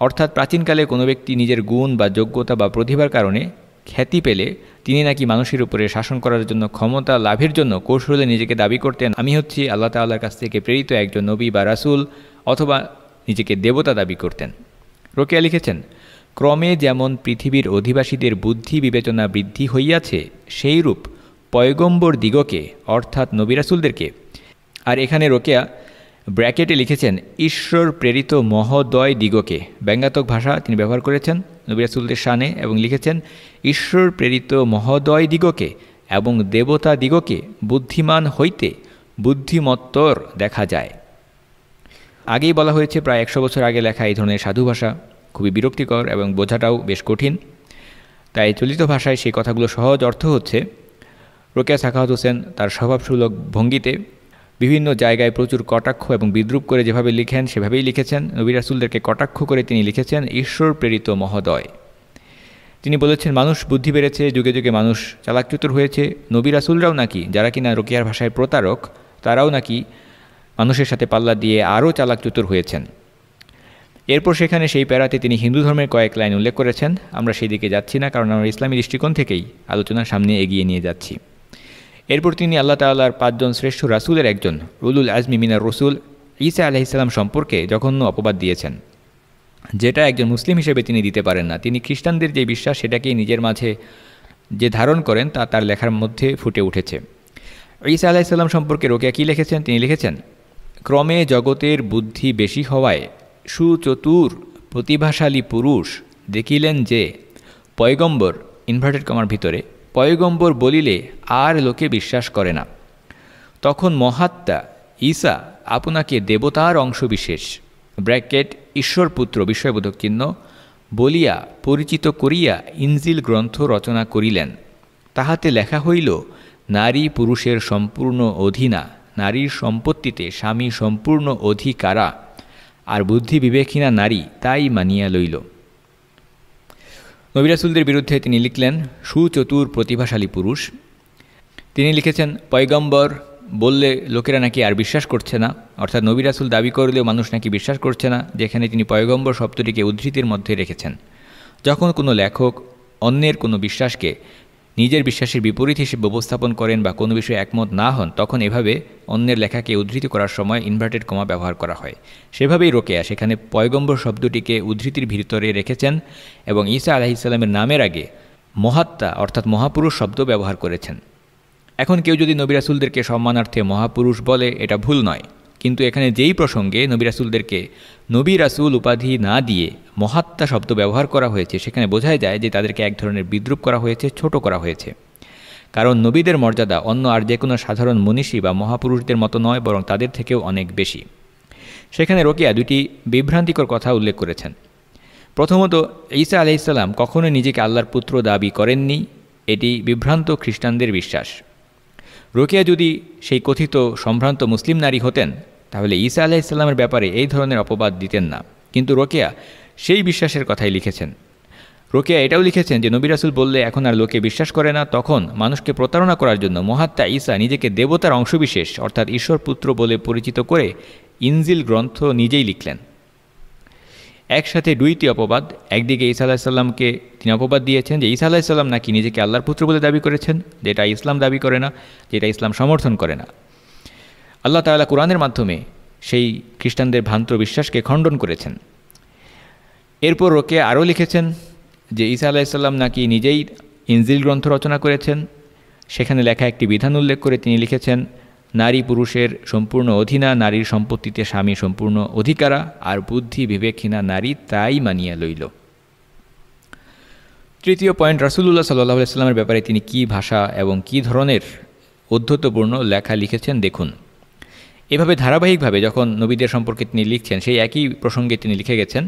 অর্থাৎ প্রাচীনকালে কোনো ব্যক্তি নিজের গুণ বা যোগ্যতা বা প্রতিভার কারণে খ্যাতি পেলে তিনি নাকি মানুষের উপরে শাসন করার জন্য ক্ষমতা লাভের জন্য কৌশলে নিজেকে দাবি করতেন, আমি হচ্ছি আল্লাহ তাআলার কাছ থেকে প্রেরিত একজন নবী বা রাসূল, অথবা নিজেকে দেবতা দাবি করতেন। রোকেয়া লিখেছেন, ক্রমে যেমন পৃথিবীর অধিবাসীদের বুদ্ধি বিবেচনা বৃদ্ধি হইয়াছে, সেইরূপ পয়গম্বর দিগকে অর্থাৎ নবী রাসূলদেরকে, আর এখানে রোকেয়া ব্র্যাকেটে লিখেছেন ঈশ্বর প্রেরিত মহোদয় দিগকে, ব্যঙ্গাত্মক ভাষা তিনি ব্যবহার করেছেন নবী রাসূলদের শানে, এবং লিখেছেন ঈশ্বর প্রেরিত মহোদয় দিগকে এবং দেবতা দিগকে বুদ্ধিমান হইতে বুদ্ধিমত্তর দেখা যায়। আগেই বলা হয়েছে প্রায় 100 বছর আগে লেখা এই ধরনের সাধু ভাষা খুবই বিরক্তিকর এবং বোঝাটাও বেশ কঠিন। তাই চলিত ভাষায় সেই কথাগুলো সহজ অর্থ হচ্ছে, রোকেয়া সাখাওয়াত হোসেন তার স্বভাবসুলভ ভঙ্গিতে বিভিন্ন জায়গায় প্রচুর কটাক্ষ এবং বিদ্রূপ করে যেভাবে লিখেন সেভাবেই লিখেছেন। নবী রাসূলদেরকে কটাক্ষ করে তিনি লিখেছেন ঈশ্বর প্রেরিত মহোদয়। তিনি বলেছেন মানুষ বুদ্ধি বেড়েছে, যুগে যুগে মানুষ চালাকচতুর হয়েছে, নবী রাসূলরাও নাকি যারা কিনা রোকেয়ার ভাষায় প্রতারক, তারাও নাকি মানুষের সাথে পাল্লা দিয়ে আরও চালাকচতুর হয়েছেন। এরপর সেখানে সেই প্যারাতে তিনি হিন্দু ধর্মের কয়েক লাইন উল্লেখ করেছেন। আমরা সেই দিকে যাচ্ছি না, কারণ আমরা ইসলামী দৃষ্টিকোণ থেকেই আলোচনার সামনে এগিয়ে নিয়ে যাচ্ছি। এরপর তিনি আল্লাহ তাআলার 5 জন শ্রেষ্ঠ রাসূলের একজন উলুল আজমি মিনার রসুল ঈসা আলাইহিস সালাম সম্পর্কে জঘন্য অপবাদ দিয়েছেন, যেটা একজন মুসলিম হিসেবে তিনি দিতে পারেন না। তিনি খ্রিস্টানদের যে বিশ্বাস সেটাকেই নিজের মাঝে যে ধারণ করেন তা তার লেখার মধ্যে ফুটে উঠেছে। ঈসা আলাইহিস সালাম সম্পর্কে রোকেয়া কী লিখেছেন? তিনি লিখেছেন, ক্রমে জগতের বুদ্ধি বেশি হওয়ায় সুচতুর প্রতিভাশালী পুরুষ দেখিলেন যে পয়গম্বর ইনভার্টেড কমার ভিতরে পয়গম্বর বলিলে আর লোকে বিশ্বাস করে না। তখন মহাত্মা ঈসা আপনাকে দেবতার অংশবিশেষ ব্র্যাকেট ঈশ্বরপুত্র বিস্ময়বোধক চিহ্ন বলিয়া পরিচিত করিয়া ইনজিল গ্রন্থ রচনা করিলেন। তাহাতে লেখা হইল, নারী পুরুষের সম্পূর্ণ অধীনা, নারীর সম্পত্তিতে স্বামী সম্পূর্ণ অধিকারা, আর বুদ্ধি বিবেকহীনা নারী তাই মানিয়া লইল। নবী রাসূলদের বিরুদ্ধে তিনি লিখলেন সুচতুর প্রতিভাশালী পুরুষ। তিনি লিখেছেন পয়গম্বর বললে লোকেরা নাকি আর বিশ্বাস করছে না, অর্থাৎ নবী রাসূল দাবি করলেও মানুষ নাকি বিশ্বাস করছে না, যেখানে তিনি পয়গম্বর শব্দটিকে উদ্ধৃতির মধ্যে রেখেছেন। যখন কোনো লেখক অন্যের কোনো বিশ্বাসকে নিজের বিশ্বাসের বিপরীত হিসেবে উপস্থাপন করেন বা কোনো বিষয়ে একমত না হন, তখন এভাবে অন্যের লেখাকে উদ্ধৃতি করার সময় ইনভার্টেড কমা ব্যবহার করা হয়। সেভাবেই রোকেয়া সেখানে পয়গম্বর শব্দটিকে উদ্ধৃতির ভিতরে রেখেছেন এবং ঈসা আলাইহিস সালামের নামের আগে মহাত্মা অর্থাৎ মহাপুরুষ শব্দ ব্যবহার করেছেন। এখন কেউ যদি নবী রাসূলদেরকে সম্মানার্থে মহাপুরুষ বলে, এটা ভুল নয়, কিন্তু এখানে যেই প্রসঙ্গে নবী রাসূলদেরকে নবী রাসূল উপাধি না দিয়ে মহাত্মা শব্দ ব্যবহার করা হয়েছে, সেখানে বোঝাই যায় যে তাদেরকে এক ধরনের বিদ্রূপ করা হয়েছে, ছোট করা হয়েছে। কারণ নবীদের মর্যাদা অন্য আর যে কোনো সাধারণ মনীষী বা মহাপুরুষদের মতো নয়, বরং তাদের থেকেও অনেক বেশি। সেখানে রোকেয়া 2টি বিভ্রান্তিকর কথা উল্লেখ করেছেন। প্রথমত, ঈসা আলাইহিস সালাম কখনোই নিজেকে আল্লাহর পুত্র দাবি করেননি, এটি বিভ্রান্ত খ্রিস্টানদের বিশ্বাস। রোকেয়া যদি সেই কথিত সম্ভ্রান্ত মুসলিম নারী হতেন, তাহলে ঈসা আলাইহিস সালামের ব্যাপারে এই ধরনের অপবাদ দিতেন না, কিন্তু রোকেয়া সেই বিশ্বাসের কথাই লিখেছেন। রোকেয়া এটাও লিখেছেন যে নবী রাসূল বললে এখন আর লোকে বিশ্বাস করে না, তখন মানুষকে প্রতারণা করার জন্য মহাত্মা ঈসা নিজেকে দেবতার অংশবিশেষ অর্থাৎ ঈশ্বরপুত্র বলে পরিচিত করে ইনজিল গ্রন্থ নিজেই লিখলেন। একসাথে 2টি অপবাদ। একদিকে ঈসা আলাইহিস সালামকে তিনি অপবাদ দিয়েছেন যে ঈসা আলাইহিস সালাম নাকি নিজেকে আল্লাহর পুত্র বলে দাবি করেছেন, যেটা ইসলাম দাবি করে না, যেটা ইসলাম সমর্থন করে না। আল্লাহ তাআলা কোরআনের মাধ্যমে সেই খ্রিস্টানদের ভ্রান্ত বিশ্বাসকে খণ্ডন করেছেন। এরপর রোকেয়া আরও লিখেছেন যে ঈসা আলাইহিস সালাম নাকি নিজেই ইনজিল গ্রন্থ রচনা করেছেন। সেখানে লেখা একটি বিধান উল্লেখ করে তিনি লিখেছেন, নারী পুরুষের সম্পূর্ণ অধীনা, নারীর সম্পত্তিতে স্বামী সম্পূর্ণ অধিকারা, আর বুদ্ধি বিবেকহীনা নারী তাই মানিয়া লইল। তৃতীয় পয়েন্ট, রাসূলুল্লাহ সাল্লাল্লাহু আলাইহি ওয়াসাল্লামের ব্যাপারে তিনি কী ভাষা এবং কী ধরনের উদ্ধতপূর্ণ লেখা লিখেছেন দেখুন। এভাবে ধারাবাহিকভাবে যখন নবীদের সম্পর্কে তিনি লিখছেন, সেই একই প্রসঙ্গে তিনি লিখে গেছেন,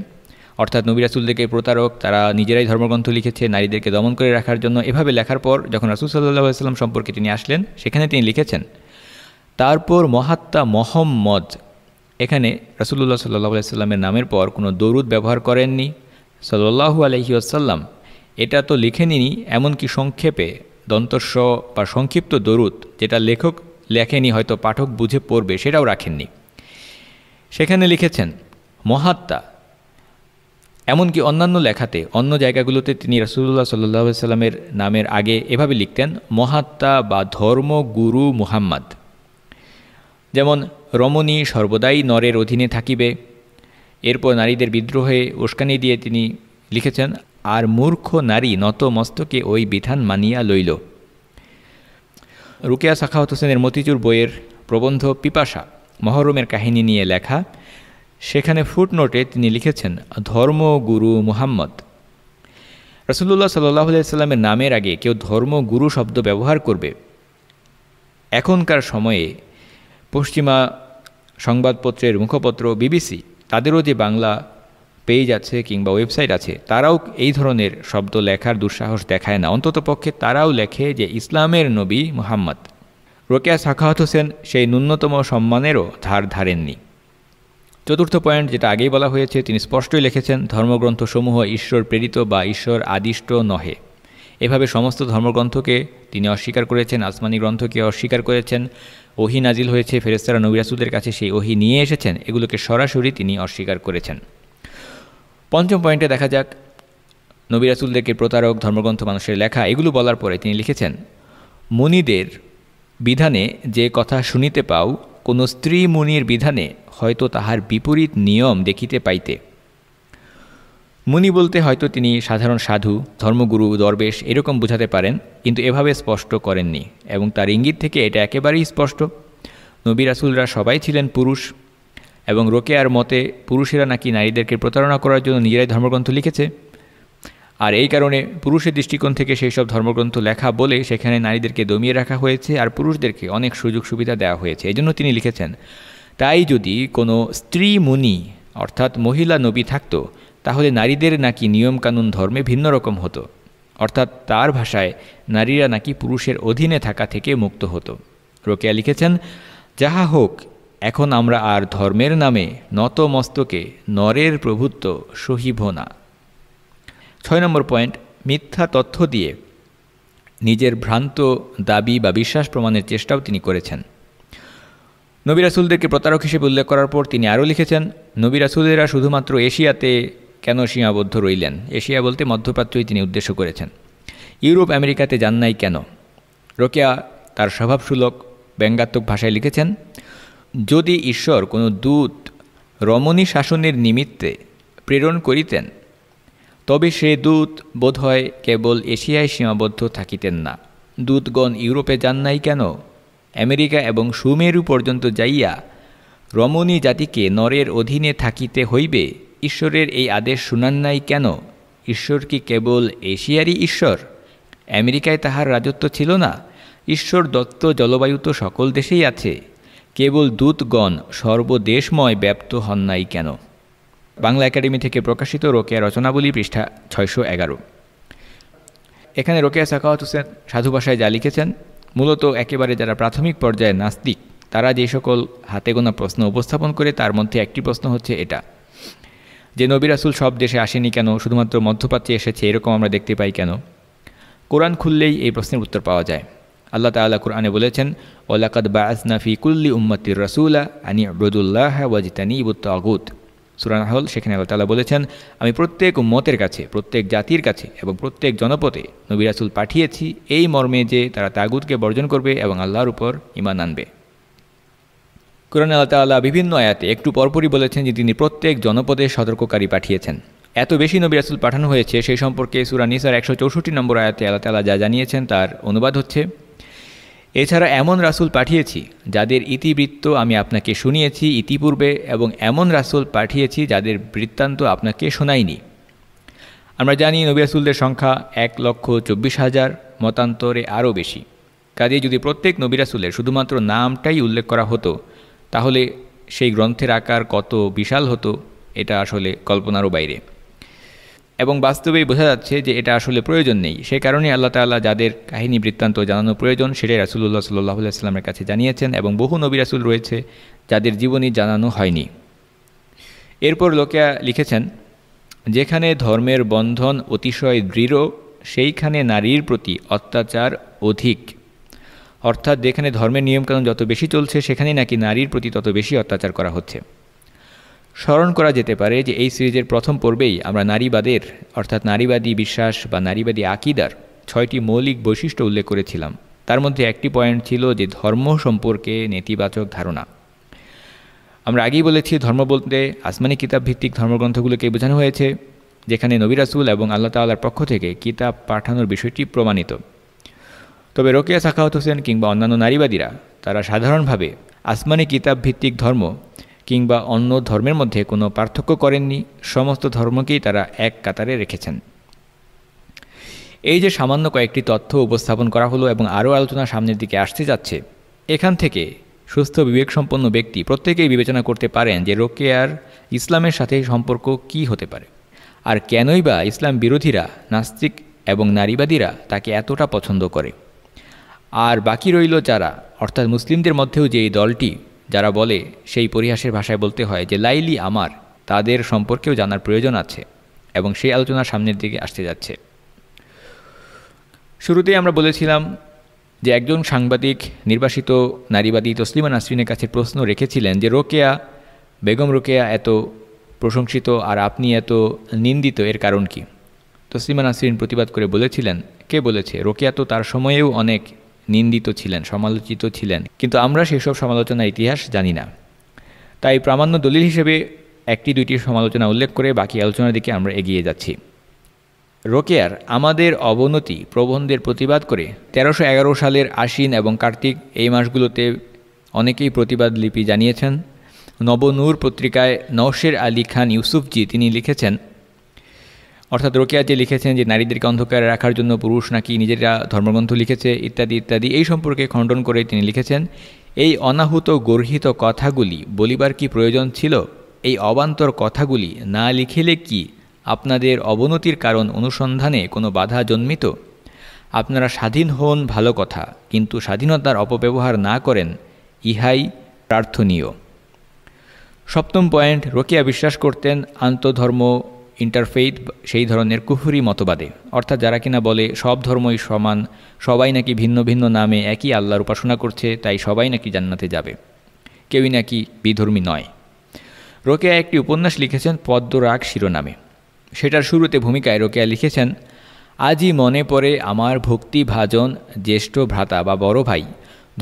অর্থাৎ নবী রাসূলদেরকে প্রতারক, তারা নিজেরাই ধর্মগ্রন্থ লিখেছে নারীদেরকে দমন করে রাখার জন্য। এভাবে লেখার পর যখন রাসূল সাল্লাল্লাহু আলাইহি ওয়াসাল্লাম সম্পর্কে তিনি আসলেন, সেখানে তিনি লিখেছেন, তারপর মহাত্মা মোহাম্মদ, এখানে রাসূলুল্লাহ সাল্লাল্লাহু আলাইহি ওয়াসাল্লামের নামের পর কোনো দরুদ ব্যবহার করেননি সাল্লাল্লাহু আলাইহি ওয়াসাল্লাম, এটা তো লিখেনি, এমনকি সংক্ষেপে দন্তস্ব বা সংক্ষিপ্ত দরুদ যেটা লেখক লেখেনি, হয়তো পাঠক বুঝে পড়বে, সেটাও রাখেননি। সেখানে লিখেছেন মহাত্মা। এমনকি অন্যান্য লেখাতে, অন্য জায়গাগুলোতে তিনি রাসূলুল্লাহ সাল্লাল্লাহু আলাইহি ওয়াসাল্লামের নামের আগে এভাবে লিখতেন, মহাত্মা বা ধর্মগুরু মুহাম্মদ। যেমন রমণী সর্বদাই নরের অধীনে থাকিবে, এরপর নারীদের বিদ্রোহে উস্কানি দিয়ে তিনি লিখেছেন, আর মূর্খ নারী নত মস্তকে ওই বিধান মানিয়া লইল। রুকিয়া সাখাওয়াত হোসেনের মতিচুর বইয়ের প্রবন্ধ পিপাসা মহরমের কাহিনী নিয়ে লেখা, সেখানে ফুটনোটে তিনি লিখেছেন ধর্মগুরু মুহাম্মদ। রাসূলুল্লাহ সাল্লাল্লাহু আলাইহি ওয়াসাল্লামের নামের আগে কেউ ধর্মগুরু শব্দ ব্যবহার করবে, এখনকার সময়ে পশ্চিমা সংবাদপত্রের মুখপত্র বিবিসি, তাদেরও যে বাংলা পেজ আছে কিংবা ওয়েবসাইট আছে, তারাও এই ধরনের শব্দ লেখার দুঃসাহস দেখায় না। অন্ততপক্ষে তারাও লেখে যে ইসলামের নবী মুহাম্মদ। রোকেয়া সাখাওয়াত হোসেন সেই ন্যূনতম সম্মানেরও ধার ধারেননি। চতুর্থ পয়েন্ট, যেটা আগেই বলা হয়েছে, তিনি স্পষ্টই লিখেছেন ধর্মগ্রন্থসমূহ ঈশ্বর প্রেরিত বা ঈশ্বর আদিষ্ট নহে। এভাবে সমস্ত ধর্মগ্রন্থকে তিনি অস্বীকার করেছেন, আসমানি গ্রন্থকে অস্বীকার করেছেন। ওহী নাজিল হয়েছে, ফেরেশতারা নবী রাসূলদের কাছে সেই ওহী নিয়ে এসেছেন, এগুলোকে সরাসরি তিনি অস্বীকার করেছেন। পঞ্চম পয়েন্টে দেখা যাক নবী রাসূলদেরকে প্রতারক, ধর্মগ্রন্থ মানুষের লেখা, এগুলো বলার পরে তিনি লিখেছেন, মুনিদের বিধানে যে কথা শুনিতে পাও, কোনো স্ত্রী মুনির বিধানে হয়তো তাহার বিপরীত নিয়ম দেখিতে পাইতে। মুনি বলতে হয়তো তিনি সাধারণ সাধু, ধর্মগুরু, দরবেশ এরকম বোঝাতে পারেন, কিন্তু এভাবে স্পষ্ট করেননি, এবং তার ইঙ্গিত থেকে এটা একেবারেই স্পষ্ট নবী রাসূলরা সবাই ছিলেন পুরুষ, এবং রোকেয়ার মতে পুরুষেরা নাকি নারীদেরকে প্রতারণা করার জন্য নিজেরাই ধর্মগ্রন্থ লিখেছে, আর এই কারণে পুরুষের দৃষ্টিকোণ থেকে সেই সব ধর্মগ্রন্থ লেখা বলে সেখানে নারীদেরকে দমিয়ে রাখা হয়েছে আর পুরুষদেরকে অনেক সুযোগ সুবিধা দেওয়া হয়েছে। এই জন্য তিনি লিখেছেন, তাই যদি কোনো স্ত্রী মুনি অর্থাৎ মহিলা নবী থাকতো, তাহলে নারীদের নাকি নিয়মকানুন ধর্মে ভিন্ন রকম হতো, অর্থাৎ তার ভাষায় নারীরা নাকি পুরুষের অধীনে থাকা থেকে মুক্ত হতো। রোকেয়া লিখেছেন, যাহা হোক, এখন আমরা আর ধর্মের নামে নত মস্তকে নরের প্রভুত্ব সহিব না। 6 নম্বর পয়েন্ট, মিথ্যা তথ্য দিয়ে নিজের ভ্রান্ত দাবি বা বিশ্বাস প্রমাণের চেষ্টাও তিনি করেছেন। নবী রাসূলদেরকে প্রতারক হিসেবে উল্লেখ করার পর তিনি আরও লিখেছেন, নবী রাসূলেরা শুধুমাত্র এশিয়াতে কেন সীমাবদ্ধ রইলেন? এশিয়া বলতে মধ্যপ্রাচ্যই তিনি উদ্দেশ্য করেছেন। ইউরোপ আমেরিকাতে যান নাই কেন? রোকেয়া তার স্বভাবসুলভ ব্যঙ্গাত্মক ভাষায় লিখেছেন, যদি ঈশ্বর কোনো দূত রমণী শাসনের নিমিত্তে প্রেরণ করিতেন, তবে সে দূত বোধহয় কেবল এশিয়ায় সীমাবদ্ধ থাকিতেন না। দূতগণ ইউরোপে যান নাই কেন? আমেরিকা এবং সুমেরু পর্যন্ত যাইয়া রমণী জাতিকে নরের অধীনে থাকিতে হইবে ঈশ্বরের এই আদেশ শুনান নাই কেন? ঈশ্বর কি কেবল এশিয়ারই ঈশ্বর? আমেরিকায় তাহার রাজত্ব ছিল না? ঈশ্বর দত্ত জলবায়ু তো সকল দেশেই আছে, কেবল দূতগণ সর্বদেশময় ব্যাপ্ত হন নাই কেন? বাংলা একাডেমি থেকে প্রকাশিত রোকেয়া রচনাবলী, পৃষ্ঠা 611। এখানে রোকেয়া সাখাওয়াত হোসেন সাধু ভাষায় যা লিখেছেন, মূলত একেবারে যারা প্রাথমিক পর্যায়ে নাস্তিক, তারা যে সকল হাতে গোনা প্রশ্ন উপস্থাপন করে, তার মধ্যে একটি প্রশ্ন হচ্ছে এটা, যে নবী রাসূল সব দেশে আসেনি কেন, শুধুমাত্র মধ্যপ্রাচ্যে এসেছে, এরকম আমরা দেখতে পাই কেন? কোরআন খুললেই এই প্রশ্নের উত্তর পাওয়া যায়। আল্লাহ তাআলা কোরআনে বলেছেন, ওয়ালাকাদ বাআসনা ফি কুল্লি উম্মাতির রাসূলা আন ইউবুদুল্লাহা ওয়াজতানিবুত তাগুত। সূরা নাহল, সেখানে আল্লাহ তাআলা বলেছেন, আমি প্রত্যেক উম্মতের কাছে, প্রত্যেক জাতির কাছে এবং প্রত্যেক জনপদে নবী রাসূল পাঠিয়েছি এই মর্মে যে তারা তাগুতকে বর্জন করবে এবং আল্লাহর উপর ঈমান আনবে। কোরআনে আল্লাহ তাআলা বিভিন্ন আয়াতে একটু পরপরই বলেছেন যে তিনি প্রত্যেক জনপদে সতর্ককারী পাঠিয়েছেন। এত বেশি নবী রাসূল পাঠানো হয়েছে, সেই সম্পর্কে সূরা নিসার 164 নম্বর আয়াতে আল্লাহ তাআলা যা জানিয়েছেন তার অনুবাদ হচ্ছে, এছাড়া এমন রাসূল পাঠিয়েছি যাদের ইতিবৃত্ত আমি আপনাকে শুনিয়েছি ইতিপূর্বে, এবং এমন রাসূল পাঠিয়েছি যাদের বৃত্তান্ত আপনাকে শোনাইনি। আমরা জানি নবী রাসূলদের সংখ্যা 1,24,000, মতান্তরে আরও বেশি। কাজেই যদি প্রত্যেক নবী রাসূলের শুধুমাত্র নামটাই উল্লেখ করা হতো তাহলে সেই গ্রন্থের আকার কত বিশাল হতো, এটা আসলে কল্পনারও বাইরে। এবং বাস্তবেই বোঝা যাচ্ছে যে এটা আসলে প্রয়োজন নেই। সে কারণে আল্লাহ তাআলা যাদের কাহিনী বৃত্তান্ত জানানো প্রয়োজন সেটাই রাসূলুল্লাহ সাল্লাল্লাহু আলাইহি ওয়াসাল্লামের কাছে জানিয়েছেন, এবং বহু নবী রাসূল রয়েছে যাদের জীবনী জানানো হয়নি। এরপর লোকেয়া লিখেছেন, যেখানে ধর্মের বন্ধন অতিশয় দৃঢ় সেইখানে নারীর প্রতি অত্যাচার অধিক। অর্থাৎ যেখানে ধর্মের নিয়মকানুন যত বেশি চলছে সেখানেই নাকি নারীর প্রতি তত বেশি অত্যাচার করা হচ্ছে। স্মরণ করা যেতে পারে যে এই সিরিজের প্রথম পর্বেই আমরা নারীবাদের অর্থাৎ নারীবাদী বিশ্বাস বা নারীবাদী আকিদার 6টি মৌলিক বৈশিষ্ট্য উল্লেখ করেছিলাম। তার মধ্যে একটি পয়েন্ট ছিল যে ধর্ম সম্পর্কে নেতিবাচক ধারণা। আমরা আগেই বলেছি ধর্ম বলতে আসমানি কিতাব ভিত্তিক ধর্মগ্রন্থগুলোকে বোঝানো হয়েছে, যেখানে নবী রাসূল এবং আল্লাহ তাআলার পক্ষ থেকে কিতাব পাঠানোর বিষয়টি প্রমাণিত। তবে রোকেয়া সাখাওয়াত হোসেন কিংবা অন্যান্য নারীবাদীরা তারা সাধারণভাবে আসমানি কিতাব ভিত্তিক ধর্ম কিংবা অন্য ধর্মের মধ্যে কোনো পার্থক্য করেননি, সমস্ত ধর্মকেই তারা এক কাতারে রেখেছেন। এই যে সামান্য কয়েকটি তথ্য উপস্থাপন করা হলো এবং আরও আলোচনা সামনের দিকে আসতে যাচ্ছে, এখান থেকে সুস্থ বিবেকসম্পন্ন ব্যক্তি প্রত্যেকেই বিবেচনা করতে পারেন যে রোকেয়ার ইসলামের সাথে সম্পর্ক কি হতে পারে, আর কেনই বা ইসলাম বিরোধীরা, নাস্তিক এবং নারীবাদীরা তাকে এতটা পছন্দ করে। আর বাকি রইল যারা, অর্থাৎ মুসলিমদের মধ্যেও যে এই দলটি যারা বলে, সেই পরিহাসের ভাষায় বলতে হয় যে লাইলি আমার, তাদের সম্পর্কেও জানার প্রয়োজন আছে, এবং সেই আলোচনা সামনের দিকে আসতে যাচ্ছে। শুরুতেই আমরা বলেছিলাম যে একজন সাংবাদিক নির্বাসিত নারীবাদী তসলিমা নাসরিনের কাছে প্রশ্ন রেখেছিলেন যে রোকেয়া, বেগম রোকেয়া এত প্রশংসিত আর আপনি এত নিন্দিত, এর কারণ কি? তসলিমা নাসরিন প্রতিবাদ করে বলেছিলেন, কে বলেছে? রোকেয়া তো তার সময়েও অনেক নিন্দিত ছিলেন, সমালোচিত ছিলেন, কিন্তু আমরা সেসব সমালোচনার ইতিহাস জানি না। তাই প্রামাণ্য দলিল হিসেবে একটি দুইটি সমালোচনা উল্লেখ করে বাকি আলোচনার দিকে আমরা এগিয়ে যাচ্ছি। রোকেয়ার আমাদের অবনতি প্রবন্ধের প্রতিবাদ করে 1311 সালের আশ্বিন এবং কার্তিক এই মাসগুলোতে অনেকেই প্রতিবাদ লিপি জানিয়েছেন। নবনূর পত্রিকায় নওশের আলী খান ইউসুফজি তিনি লিখেছেন, অর্থাৎ রোকেয়া যে লিখেছেন যে নারীদেরকে অন্ধকারে রাখার জন্য পুরুষ নাকি নিজেরা ধর্মগ্রন্থ লিখেছে ইত্যাদি ইত্যাদি, এই সম্পর্কে খণ্ডন করে তিনি লিখেছেন, এই অনাহুত গর্হিত কথাগুলি বলিবার কি প্রয়োজন ছিল? এই অবান্তর কথাগুলি না লিখিলে কি আপনাদের অবনতির কারণ অনুসন্ধানে কোনো বাধা জন্মিত? আপনারা স্বাধীন হন ভালো কথা, কিন্তু স্বাধীনতার অপব্যবহার না করেন, ইহাই প্রার্থনীয়। সপ্তম পয়েন্ট, রোকেয়া বিশ্বাস করতেন আন্তধর্ম ইন্টারফেইথ সেই ধরনের কুফরি মতবাদে, অর্থাৎ যারা কিনা বলে সব ধর্মই সমান, সবাই নাকি ভিন্ন ভিন্ন নামে একই আল্লাহর উপাসনা করছে, তাই সবাই নাকি জান্নাতে যাবে, কেউই নাকি বিধর্মী নয়। রোকেয়া একটি উপন্যাস লিখেছেন পদ্মরাগ শিরোনামে। সেটার শুরুতে ভূমিকায় রোকেয়া লিখেছেন, আজই মনে পড়ে আমার ভক্তিভাজন জ্যেষ্ঠ ভ্রাতা বা বড় ভাই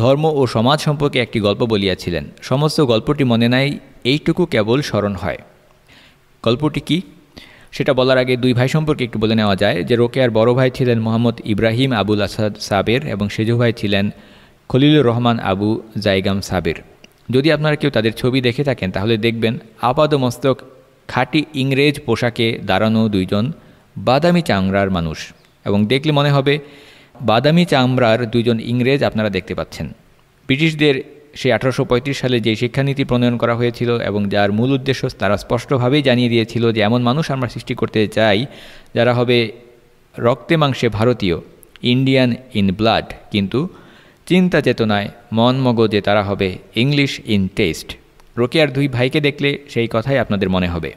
ধর্ম ও সমাজ সম্পর্কে একটি গল্প বলিয়াছিলেন। সমস্ত গল্পটি মনে নাই, এইটুকু কেবল স্মরণ হয়। গল্পটি কি সেটা বলার আগে দুই ভাই সম্পর্কে একটু বলে নেওয়া যায় যে রোকেয়ার বড় ভাই ছিলেন মোহাম্মদ ইব্রাহিম আবুল আসাদ সাবের এবং সেজ ভাই ছিলেন খলিলুর রহমান আবু জাইগাম সাবের। যদি আপনারা কেউ তাদের ছবি দেখে থাকেন তাহলে দেখবেন আপাদমস্তক খাঁটি ইংরেজ পোশাকে দাঁড়ানো দুইজন বাদামি চামড়ার মানুষ, এবং দেখলে মনে হবে বাদামি চামড়ার দুইজন ইংরেজ আপনারা দেখতে পাচ্ছেন। ব্রিটিশদের সেই 1835 সালে যে শিক্ষানীতি প্রণয়ন করা হয়েছিল এবং যার মূল উদ্দেশ্য তারা স্পষ্টভাবেই জানিয়ে দিয়েছিল যে এমন মানুষ আমরা সৃষ্টি করতে চাই যারা হবে রক্তে মাংসে ভারতীয়, ইন্ডিয়ান ইন ব্লাড, কিন্তু চিন্তা চেতনায় মন মগজে তারা হবে ইংলিশ ইন টেস্ট। রোকেয়ার দুই ভাইকে দেখলে সেই কথাই আপনাদের মনে হবে।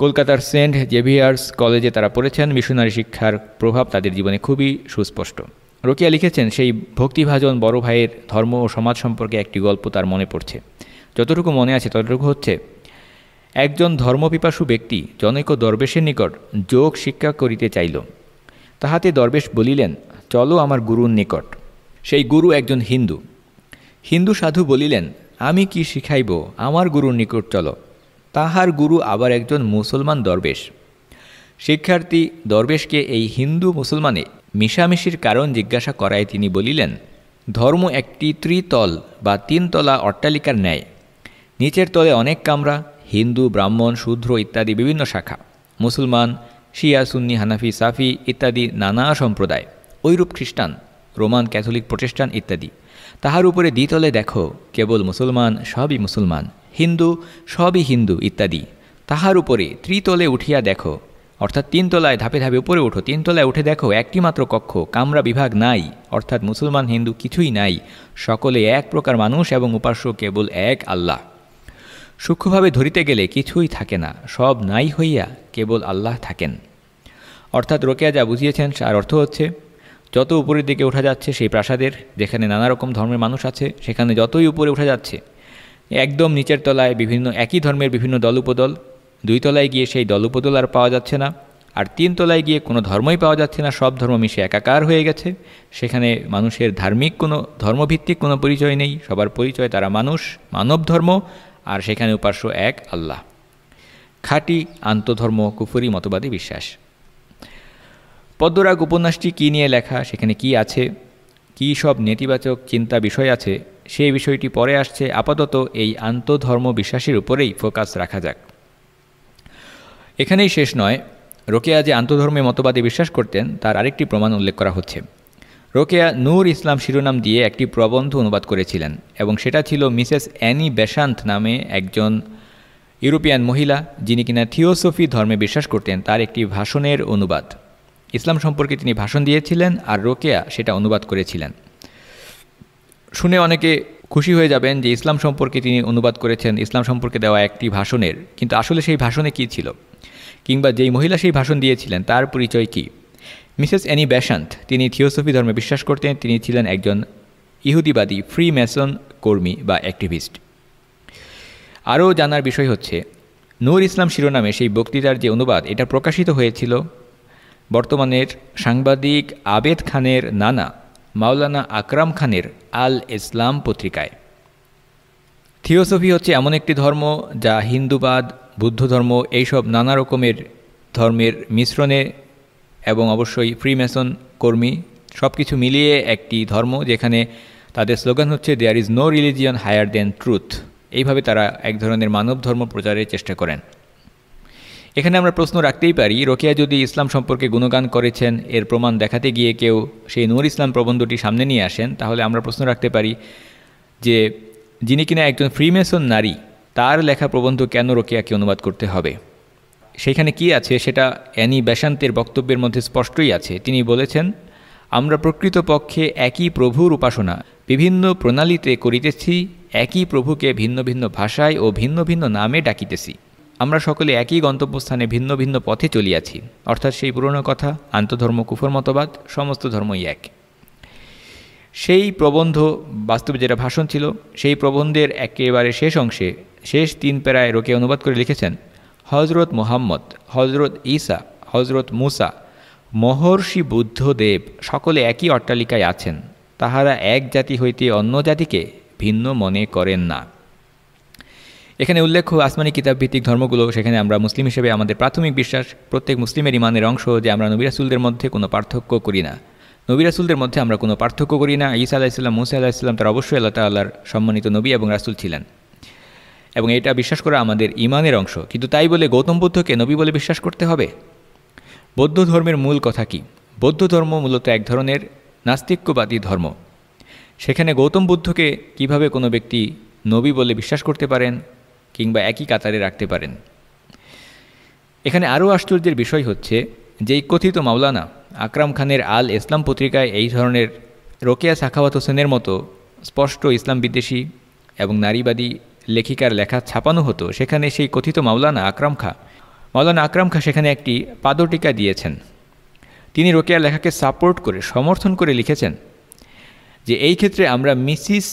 কলকাতার সেন্ট জেভিয়ার্স কলেজে তারা পড়েছেন, মিশনারি শিক্ষার প্রভাব তাদের জীবনে খুবই সুস্পষ্ট। রোকেয়া লিখেছেন, সেই ভক্তিভাজন বড় ভাইয়ের ধর্ম ও সমাজ সম্পর্কে একটি গল্প তার মনে পড়ছে। যতটুকু মনে আছে ততটুকু হচ্ছে, একজন ধর্মপিপাসু ব্যক্তি জনৈক দরবেশের নিকট যোগ শিক্ষা করিতে চাইল। তাহাতে দরবেশ বলিলেন, চলো আমার গুরুর নিকট। সেই গুরু একজন হিন্দু। হিন্দু সাধু বলিলেন, আমি কি শিখাইব, আমার গুরুর নিকট চলো। তাহার গুরু আবার একজন মুসলমান দরবেশ। শিক্ষার্থী দরবেশকে এই হিন্দু মুসলমানে মিশামিশির কারণ জিজ্ঞাসা করায় তিনি বলিলেন, ধর্ম একটি ত্রিতল বা তিনতলা অট্টালিকার ন্যায়। নিচের তলে অনেক কামরা, হিন্দু, ব্রাহ্মণ, শূদ্র ইত্যাদি বিভিন্ন শাখা, মুসলমান, শিয়া, সুন্নি, হানাফি, সাফি ইত্যাদি নানা সম্প্রদায়, ঐরূপ খ্রিস্টান, রোমান, ক্যাথলিক, প্রোটেস্টান্ট ইত্যাদি। তাহার উপরে দ্বিতলে দেখো কেবল মুসলমান, সবই মুসলমান, হিন্দু, সবই হিন্দু ইত্যাদি। তাহার উপরে ত্রিতলে উঠিয়া দেখো, অর্থাৎ তিনতলায় ধাপে ধাপে উপরে ওঠো, তিনতলায় উঠে দেখো একটি মাত্র কক্ষ, কামরা বিভাগ নাই, অর্থাৎ মুসলমান হিন্দু কিছুই নাই, সকলে এক প্রকার মানুষ এবং উপাস্য কেবল এক আল্লাহ। সূক্ষ্মভাবে ধরিতে গেলে কিছুই থাকে না, সব নাই হইয়া কেবল আল্লাহ থাকেন। অর্থাৎ রোকেয়া যা বুঝিয়েছেন তার অর্থ হচ্ছে, যত উপরের দিকে ওঠা যাচ্ছে সেই প্রাসাদের, যেখানে নানা রকম ধর্মের মানুষ আছে, সেখানে যতই উপরে ওঠা যাচ্ছে একদম নিচের তলায় বিভিন্ন একই ধর্মের বিভিন্ন দল উপদল, দুই তলায় গিয়ে সেই দল উপদল আর পাওয়া যাচ্ছে না, আর তিন তলায় গিয়ে কোনো ধর্মই পাওয়া যাচ্ছে না, সব ধর্ম মিশে একাকার হয়ে গেছে। সেখানে মানুষের ধার্মিক কোনো ধর্মভিত্তিক কোনো পরিচয় নেই, সবার পরিচয় তারা মানুষ, মানব ধর্ম, আর সেখানে উপাস্য এক আল্লাহ। খাঁটি আন্তধর্ম কুফরি মতবাদী বিশ্বাস। পদ্মরাগ উপন্যাসটি কী নিয়ে লেখা, সেখানে কি আছে, কী সব নেতিবাচক চিন্তা বিষয় আছে, সেই বিষয়টি পরে আসছে। আপাতত এই আন্তধর্ম বিশ্বাসের উপরেই ফোকাস রাখা যাক। এখানেই শেষ নয়, রোকেয়া যে আন্তধর্মে মতবাদে বিশ্বাস করতেন তার আরেকটি প্রমাণ উল্লেখ করা হচ্ছে। রোকেয়া নূর ইসলাম শিরোনাম দিয়ে একটি প্রবন্ধ অনুবাদ করেছিলেন, এবং সেটা ছিল মিসেস অ্যানি বেসান্থ নামে একজন ইউরোপিয়ান মহিলা, যিনি কিনা থিওসফি ধর্মে বিশ্বাস করতেন, তার একটি ভাষণের অনুবাদ। ইসলাম সম্পর্কে তিনি ভাষণ দিয়েছিলেন, আর রোকেয়া সেটা অনুবাদ করেছিলেন। শুনে অনেকে খুশি হয়ে যাবেন যে ইসলাম সম্পর্কে তিনি অনুবাদ করেছেন, ইসলাম সম্পর্কে দেওয়া একটি ভাষণের, কিন্তু আসলে সেই ভাষণে কী ছিল, কিংবা যেই মহিলা সেই ভাষণ দিয়েছিলেন তার পরিচয় কী। মিসেস অ্যানি বেসান্থ তিনি থিওসফি ধর্মে বিশ্বাস করতেন, তিনি ছিলেন একজন ইহুদিবাদী ফ্রি মেসন কর্মী বা অ্যাক্টিভিস্ট। আরও জানার বিষয় হচ্ছে, নূর ইসলাম শিরোনামে সেই বক্তৃতার যে অনুবাদ, এটা প্রকাশিত হয়েছিল বর্তমানের সাংবাদিক আবেদ খানের নানা মাওলানা আকরাম খানের আল ইসলাম পত্রিকায়। থিওসফি হচ্ছে এমন একটি ধর্ম যা হিন্দুবাদ, বুদ্ধ ধর্ম, এইসব নানা রকমের ধর্মের মিশ্রণে এবং অবশ্যই ফ্রিমেসন কর্মী সব কিছু মিলিয়ে একটি ধর্ম, যেখানে তাদের স্লোগান হচ্ছে there is no religion higher than truth. এইভাবে তারা এক ধরনের মানব ধর্ম প্রচারের চেষ্টা করেন। এখানে আমরা প্রশ্ন রাখতেই পারি, রোকেয়া যদি ইসলাম সম্পর্কে গুণগান করেছেন এর প্রমাণ দেখাতে গিয়ে কেউ সেই নূর ইসলাম প্রবন্ধটি সামনে নিয়ে আসেন, তাহলে আমরা প্রশ্ন রাখতে পারি যে যিনি কিনা একজন ফ্রিমেসন নারী, তার লেখা প্রবন্ধ কেন রোকেয়াকে অনুবাদ করতে হবে? সেখানে কি আছে সেটা অ্যানি বেসান্তের বক্তব্যের মধ্যে স্পষ্টই আছে। তিনি বলেছেন, আমরা প্রকৃতপক্ষে একই প্রভুর উপাসনা বিভিন্ন প্রণালীতে করিতেছি, একই প্রভুকে ভিন্ন ভিন্ন ভাষায় ও ভিন্ন ভিন্ন নামে ডাকিতেছি। আমরা সকলে একই গন্তব্যস্থানে ভিন্ন ভিন্ন পথে চলিয়াছি। অর্থাৎ সেই পুরনো কথা, আন্তধর্ম কুফর মতবাদ, সমস্ত ধর্মই এক। সেই প্রবন্ধ, বাস্তবে যেটা ভাষণ ছিল, সেই প্রবন্ধের একেবারে শেষ অংশে, শেষ 3 প্যারায় রোকেয়া অনুবাদ করে লিখেছেন, হজরত মুহাম্মদ, হজরত ঈসা, হজরত মুসা, মহর্ষি বুদ্ধদেব সকলে একই অট্টালিকায় আছেন, তাহারা এক জাতি হইতে অন্য জাতিকে ভিন্ন মনে করেন না। এখানে উল্লেখ্য আসমানি কিতাব ভিত্তিক ধর্মগুলো, সেখানে আমরা মুসলিম হিসেবে আমাদের প্রাথমিক বিশ্বাস, প্রত্যেক মুসলিমের ইমানের অংশ যে আমরা নবী রাসূলদের মধ্যে কোনো পার্থক্য করি না। নবী রাসূলদের মধ্যে আমরা কোনো পার্থক্য করি না। ঈসা আলাইহিস সালাম, মুসা আলাইহিস সালাম তারা অবশ্যই আল্লাহ তাআলার সম্মানিত নবী এবং রাসূল ছিলেন, এবং এটা বিশ্বাস করা আমাদের ইমানের অংশ। কিন্তু তাই বলে গৌতম বুদ্ধকে নবী বলে বিশ্বাস করতে হবে? বৌদ্ধ ধর্মের মূল কথা কি? বৌদ্ধ ধর্ম মূলত এক ধরনের নাস্তিক্যবাদী ধর্ম। সেখানে গৌতম বুদ্ধকে কিভাবে কোনো ব্যক্তি নবী বলে বিশ্বাস করতে পারেন কিংবা একই কাতারে রাখতে পারেন? এখানে আরও আশ্চর্যের বিষয় হচ্ছে, যেই কথিত মাওলানা আকরাম খানের আল ইসলাম পত্রিকায় এই ধরনের রোকেয়া সাখাওয়াত হোসেনের মতো স্পষ্ট ইসলাম বিদ্বেষী এবং নারীবাদী লেখিকার লেখা ছাপানো হতো, সেখানে সেই কথিত মাওলানা আকরাম খা সেখানে একটি পাদটিকা দিয়েছেন। তিনি রোকেয়ার লেখাকে সাপোর্ট করে, সমর্থন করে লিখেছেন যে এই ক্ষেত্রে আমরা মিসিস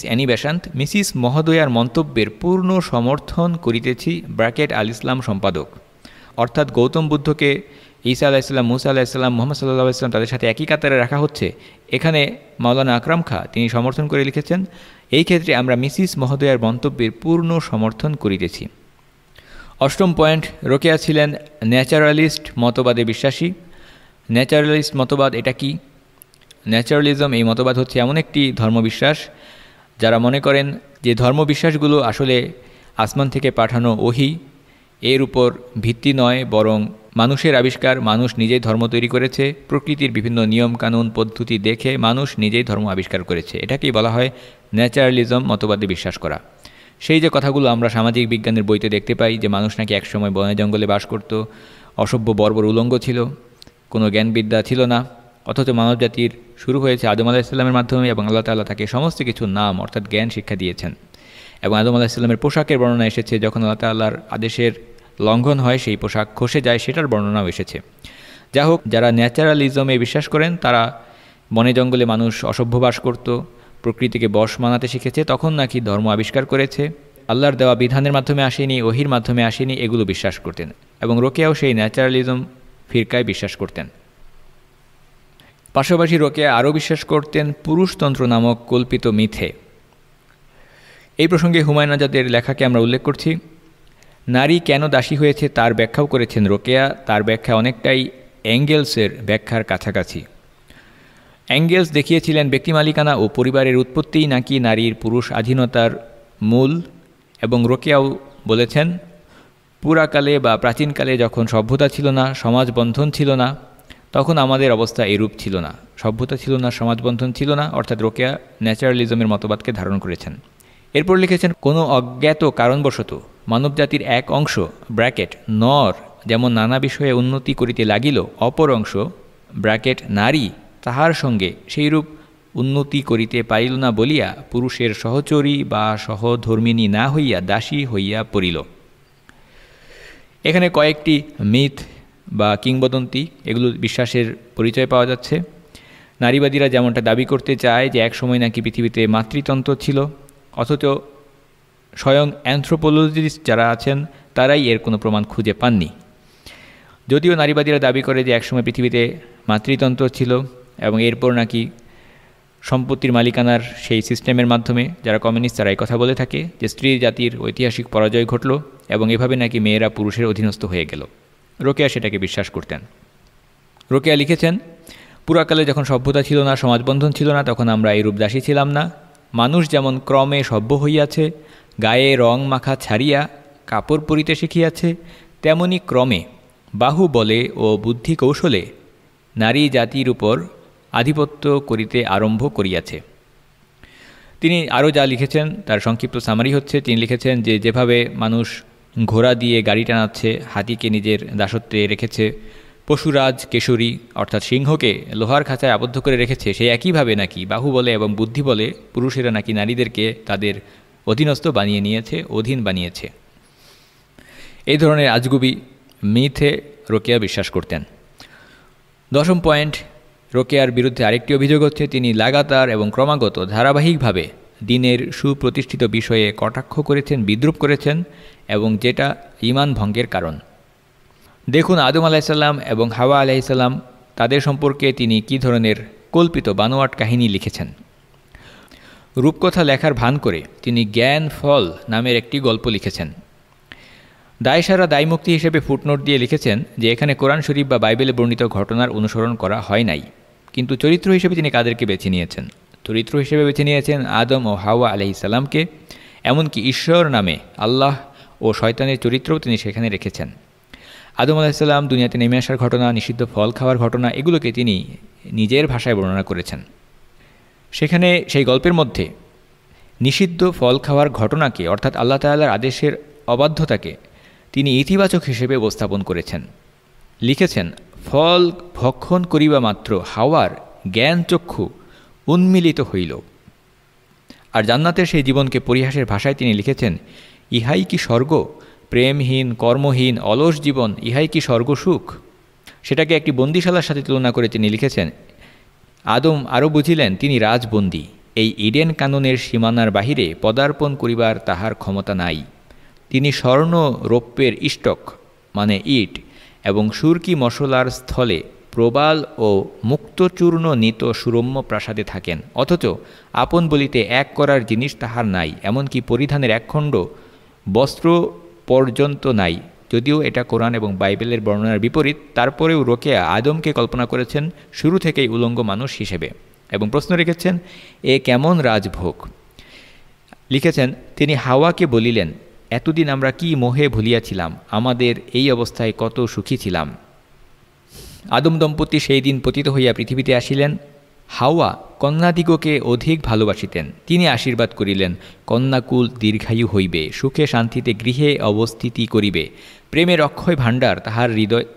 অ্যানি বেসান্থ, মিসিস মহোদয়ার মন্তব্যের পূর্ণ সমর্থন করিতেছি, ব্র্যাকেট আল ইসলাম সম্পাদক। অর্থাৎ গৌতম বুদ্ধকে, ঈসা আলাইহিসসালাম, মুসা আলাইহিসসালাম, মুহাম্মদ সাল্লাল্লাহু আলাইহি ওয়াসাল্লাম তাদের সাথে একই কাতারে রাখা হচ্ছে। এখানে মাওলানা আকরাম খা তিনি সমর্থন করে লিখেছেন, এই ক্ষেত্রে আমরা মিসিস মহোদয়ার মন্তব্যের পূর্ণ সমর্থন করিতেছি। 8ম পয়েন্ট, রোকেয়া ছিলেন ন্যাচারালিস্ট মতবাদে বিশ্বাসী। ন্যাচারালিস্ট মতবাদ এটা কি? ন্যাচারালিজম এই মতবাদ হচ্ছে এমন একটি ধর্মবিশ্বাস যারা মনে করেন যে ধর্মবিশ্বাসগুলো আসলে আসমান থেকে পাঠানো ওহী, এর উপর ভিত্তি নয়, বরং মানুষের আবিষ্কার। মানুষ নিজেই ধর্ম তৈরি করেছে, প্রকৃতির বিভিন্ন নিয়ম কানুন পদ্ধতি দেখে মানুষ নিজেই ধর্ম আবিষ্কার করেছে। এটাকেই বলা হয় ন্যাচারালিজম মতবাদে বিশ্বাস করা। সেই যে কথাগুলো আমরা সামাজিক বিজ্ঞানের বইতে দেখতে পাই যে মানুষ নাকি একসময় বনে জঙ্গলে বাস করত, অসভ্য বর্বর উলঙ্গ ছিল, কোনো জ্ঞানবিদ্যা ছিল না, অথচ মানবজাতির শুরু হয়েছে আদম আলাহিসাল্লামের মাধ্যমে এবং আল্লাহ তাআলা তাকে সমস্ত কিছু নাম অর্থাৎ জ্ঞান শিক্ষা দিয়েছেন। এবং আদম আলাহিসাল্লামের পোশাকের বর্ণনা এসেছে, যখন আল্লাহ তাআলার আদেশের লঙ্ঘন হয় সেই পোশাক খসে যায়, সেটার বর্ণনাও এসেছে। যা হোক, যারা ন্যাচারালিজমে বিশ্বাস করেন তারা বনে জঙ্গলে মানুষ অসভ্য বাস করত, প্রকৃতিকে বশ মানাতে শিখেছে, তখন নাকি ধর্ম আবিষ্কার করেছে, আল্লাহর দেওয়া বিধানের মাধ্যমে আসেনি, ওহির মাধ্যমে আসেনি, এগুলো বিশ্বাস করতেন। এবং রোকেয়াও সেই ন্যাচারালিজম ফিরকায় বিশ্বাস করতেন। পাশাপাশি রোকেয়া আরও বিশ্বাস করতেন পুরুষতন্ত্র নামক কল্পিত মিথে। এই প্রসঙ্গে হুমায়ুন আজাদের লেখাকে আমরা উল্লেখ করছি। নারী কেন দাসী হয়েছে তার ব্যাখ্যাও করেছেন রোকেয়া। তার ব্যাখ্যা অনেকটাই অ্যাঙ্গেলসের ব্যাখ্যার কাছাকাছি। অ্যাঙ্গেলস দেখিয়েছিলেন ব্যক্তিমালিকানা ও পরিবারের উৎপত্তিই নাকি নারীর পুরুষ স্বাধীনতার মূল, এবং রোকেয়াও বলেছেন পুরাকালে বা প্রাচীনকালে যখন সভ্যতা ছিল না, সমাজ বন্ধন ছিল না, তখন আমাদের অবস্থা এরূপ ছিল না। সভ্যতা ছিল না, সমাজবন্ধন ছিল না, অর্থাৎ রোকেয়া ন্যাচারালিজমের মতবাদকে ধারণ করেছেন। এরপর লিখেছেন কোনো অজ্ঞাত কারণবশত মানবজাতির এক অংশ ব্র্যাকেট নর যেমন নানা বিষয়ে উন্নতি করিতে লাগিল, অপর অংশ ব্র্যাকেট নারী তাহার সঙ্গে সেইরূপ উন্নতি করিতে পারিল না বলিয়া পুরুষের সহচরী বা সহধর্মিণী না হইয়া দাসী হইয়া পড়িল। এখানে কয়েকটি মিথ বা কিংবদন্তি, এগুলো বিশ্বাসের পরিচয় পাওয়া যাচ্ছে। নারীবাদীরা যেমনটা দাবি করতে চায় যে এক সময় নাকি পৃথিবীতে মাতৃতন্ত্র ছিল, অথচ স্বয়ং অ্যানথ্রোপোলজিস্ট যারা আছেন তারাই এর কোনো প্রমাণ খুঁজে পাননি। যদিও নারীবাদীরা দাবি করে যে একসময় পৃথিবীতে মাতৃতন্ত্র ছিল এবং এরপর নাকি সম্পত্তির মালিকানার সেই সিস্টেমের মাধ্যমে, যারা কমিউনিস্ট তারা এই কথা বলে থাকে যে স্ত্রী জাতির ঐতিহাসিক পরাজয় ঘটল এবং এভাবে নাকি মেয়েরা পুরুষের অধীনস্থ হয়ে গেল। রোকেয়া সেটাকে বিশ্বাস করতেন। রোকেয়া লিখেছেন পুরাকালে যখন সভ্যতা ছিল না, সমাজবন্ধন ছিল না, তখন আমরা এইরূপ দাসী ছিলাম না। মানুষ যেমন ক্রমে সভ্য হইয়াছে, গায়ে রং মাখা ছাড়িয়া কাপড় পরিতে শিখিয়াছে, তেমনি ক্রমে বাহুবলে ও বুদ্ধি কৌশলে নারী জাতির উপর আধিপত্য করিতে আরম্ভ করিয়াছে। তিনি আরও যা লিখেছেন তার সংক্ষিপ্ত সামারি হচ্ছে, তিনি লিখেছেন যে যেভাবে মানুষ ঘোড়া দিয়ে গাড়ি টানাচ্ছে, হাতিকে নিজের দাসত্বে রেখেছে, পশুরাজ কেশরী অর্থাৎ সিংহকে লোহার খাঁচায় আবদ্ধ করে রেখেছে, সেই একইভাবে নাকি বাহুবলে এবং বুদ্ধি বলে পুরুষেরা নাকি নারীদেরকে তাদের অধীনস্থ বানিয়ে নিয়েছে, অধীন বানিয়েছে। এই ধরনের আজগুবি মিথে রোকেয়া বিশ্বাস করতেন। দশম পয়েন্ট, রোকেয়ার বিরুদ্ধে আরেকটি অভিযোগ হচ্ছে তিনি লাগাতার এবং ক্রমাগত ধারাবাহিকভাবে দিনের সুপ্রতিষ্ঠিত বিষয়ে কটাক্ষ করেছেন, বিদ্রূপ করেছেন, এবং যেটা ঈমান ভঙ্গের কারণ। দেখুন আদম আলাইসাল্লাম এবং হাওয়া আলাইসাল্লাম তাদের সম্পর্কে তিনি কী ধরনের কল্পিত বানোয়াট কাহিনী লিখেছেন। রূপকথা লেখার ভান করে তিনি জ্ঞান ফল নামের একটি গল্প লিখেছেন। দায়সারা দায়মুক্তি হিসেবে ফুটনোট দিয়ে লিখেছেন যে এখানে কোরআন শরীফ বা বাইবেলে বর্ণিত ঘটনার অনুসরণ করা হয় নাই, কিন্তু চরিত্র হিসেবে তিনি কাদেরকে বেছে নিয়েছেন? চরিত্র হিসেবে বেছে নিয়েছেন আদম ও হাওয়া আলাইহিসসালামকে, এমনকি ঈশ্বর নামে আল্লাহ ও শয়তানের চরিত্রও তিনি সেখানে রেখেছেন। আদম আলাইহিসসালাম দুনিয়াতে নেমে আসার ঘটনা, নিষিদ্ধ ফল খাওয়ার ঘটনা, এগুলোকে তিনি নিজের ভাষায় বর্ণনা করেছেন। সেখানে সেই গল্পের মধ্যে নিষিদ্ধ ফল খাওয়ার ঘটনাকে অর্থাৎ আল্লাহ তাআলার আদেশের অবাধ্যতাকে তিনি ইতিবাচক হিসেবে উপস্থাপন করেছেন। লিখেছেন ফল ভক্ষণ করিবা মাত্র হাওয়ার জ্ঞান চক্ষু উন্মিলিত হইল। আর জান্নাতের সেই জীবনকে পরিহাসের ভাষায় তিনি লিখেছেন ইহাই কি স্বর্গ, প্রেমহীন কর্মহীন অলস জীবন, ইহাই কি স্বর্গ সুখ। সেটাকে একটি বন্দিশালার সাথে তুলনা করে তিনি লিখেছেন আদম আরও বুঝিলেন তিনি রাজবন্দী, এই ইডেন কাননের সীমানার বাহিরে পদার্পণ করিবার তাহার ক্ষমতা নাই। তিনি স্বর্ণ রৌপ্যের ইষ্টক মানে ইট এবং সুরকি মশলার স্থলে প্রবাল ও মুক্তচূর্ণ নিত সুরম্য প্রাসাদে থাকেন, অথচ আপন বলিতে এক করার জিনিস তাহার নাই, এমনকি পরিধানের একখণ্ড বস্ত্র পর্যন্ত নাই, যদিও এটা কোরআন এবং বাইবেলের বর্ণনার বিপরীত, তারপরেও রোকেয়া আদমকে কল্পনা করেছেন শুরু থেকেই উলঙ্গ মানুষ হিসেবে এবং প্রশ্ন রেখেছেন, এ কেমন রাজভোগ। লিখেছেন, তিনি হাওয়াকে বলিলেন, এতদিন আমরা কি মোহে ভুলিয়াছিলাম, আমাদের এই অবস্থায় কত সুখী ছিলাম। আদম দম্পতি সেই দিন পতিত হইয়া পৃথিবীতে আসিলেন। হাওয়া কন্যাদিগকে অধিক ভালোবাসিতেন। তিনি আশীর্বাদ করিলেন, কন্যাকুল দীর্ঘায়ু হইবে, সুখে শান্তিতে গৃহে অবস্থিতি করিবে, প্রেমের অক্ষয় ভাণ্ডার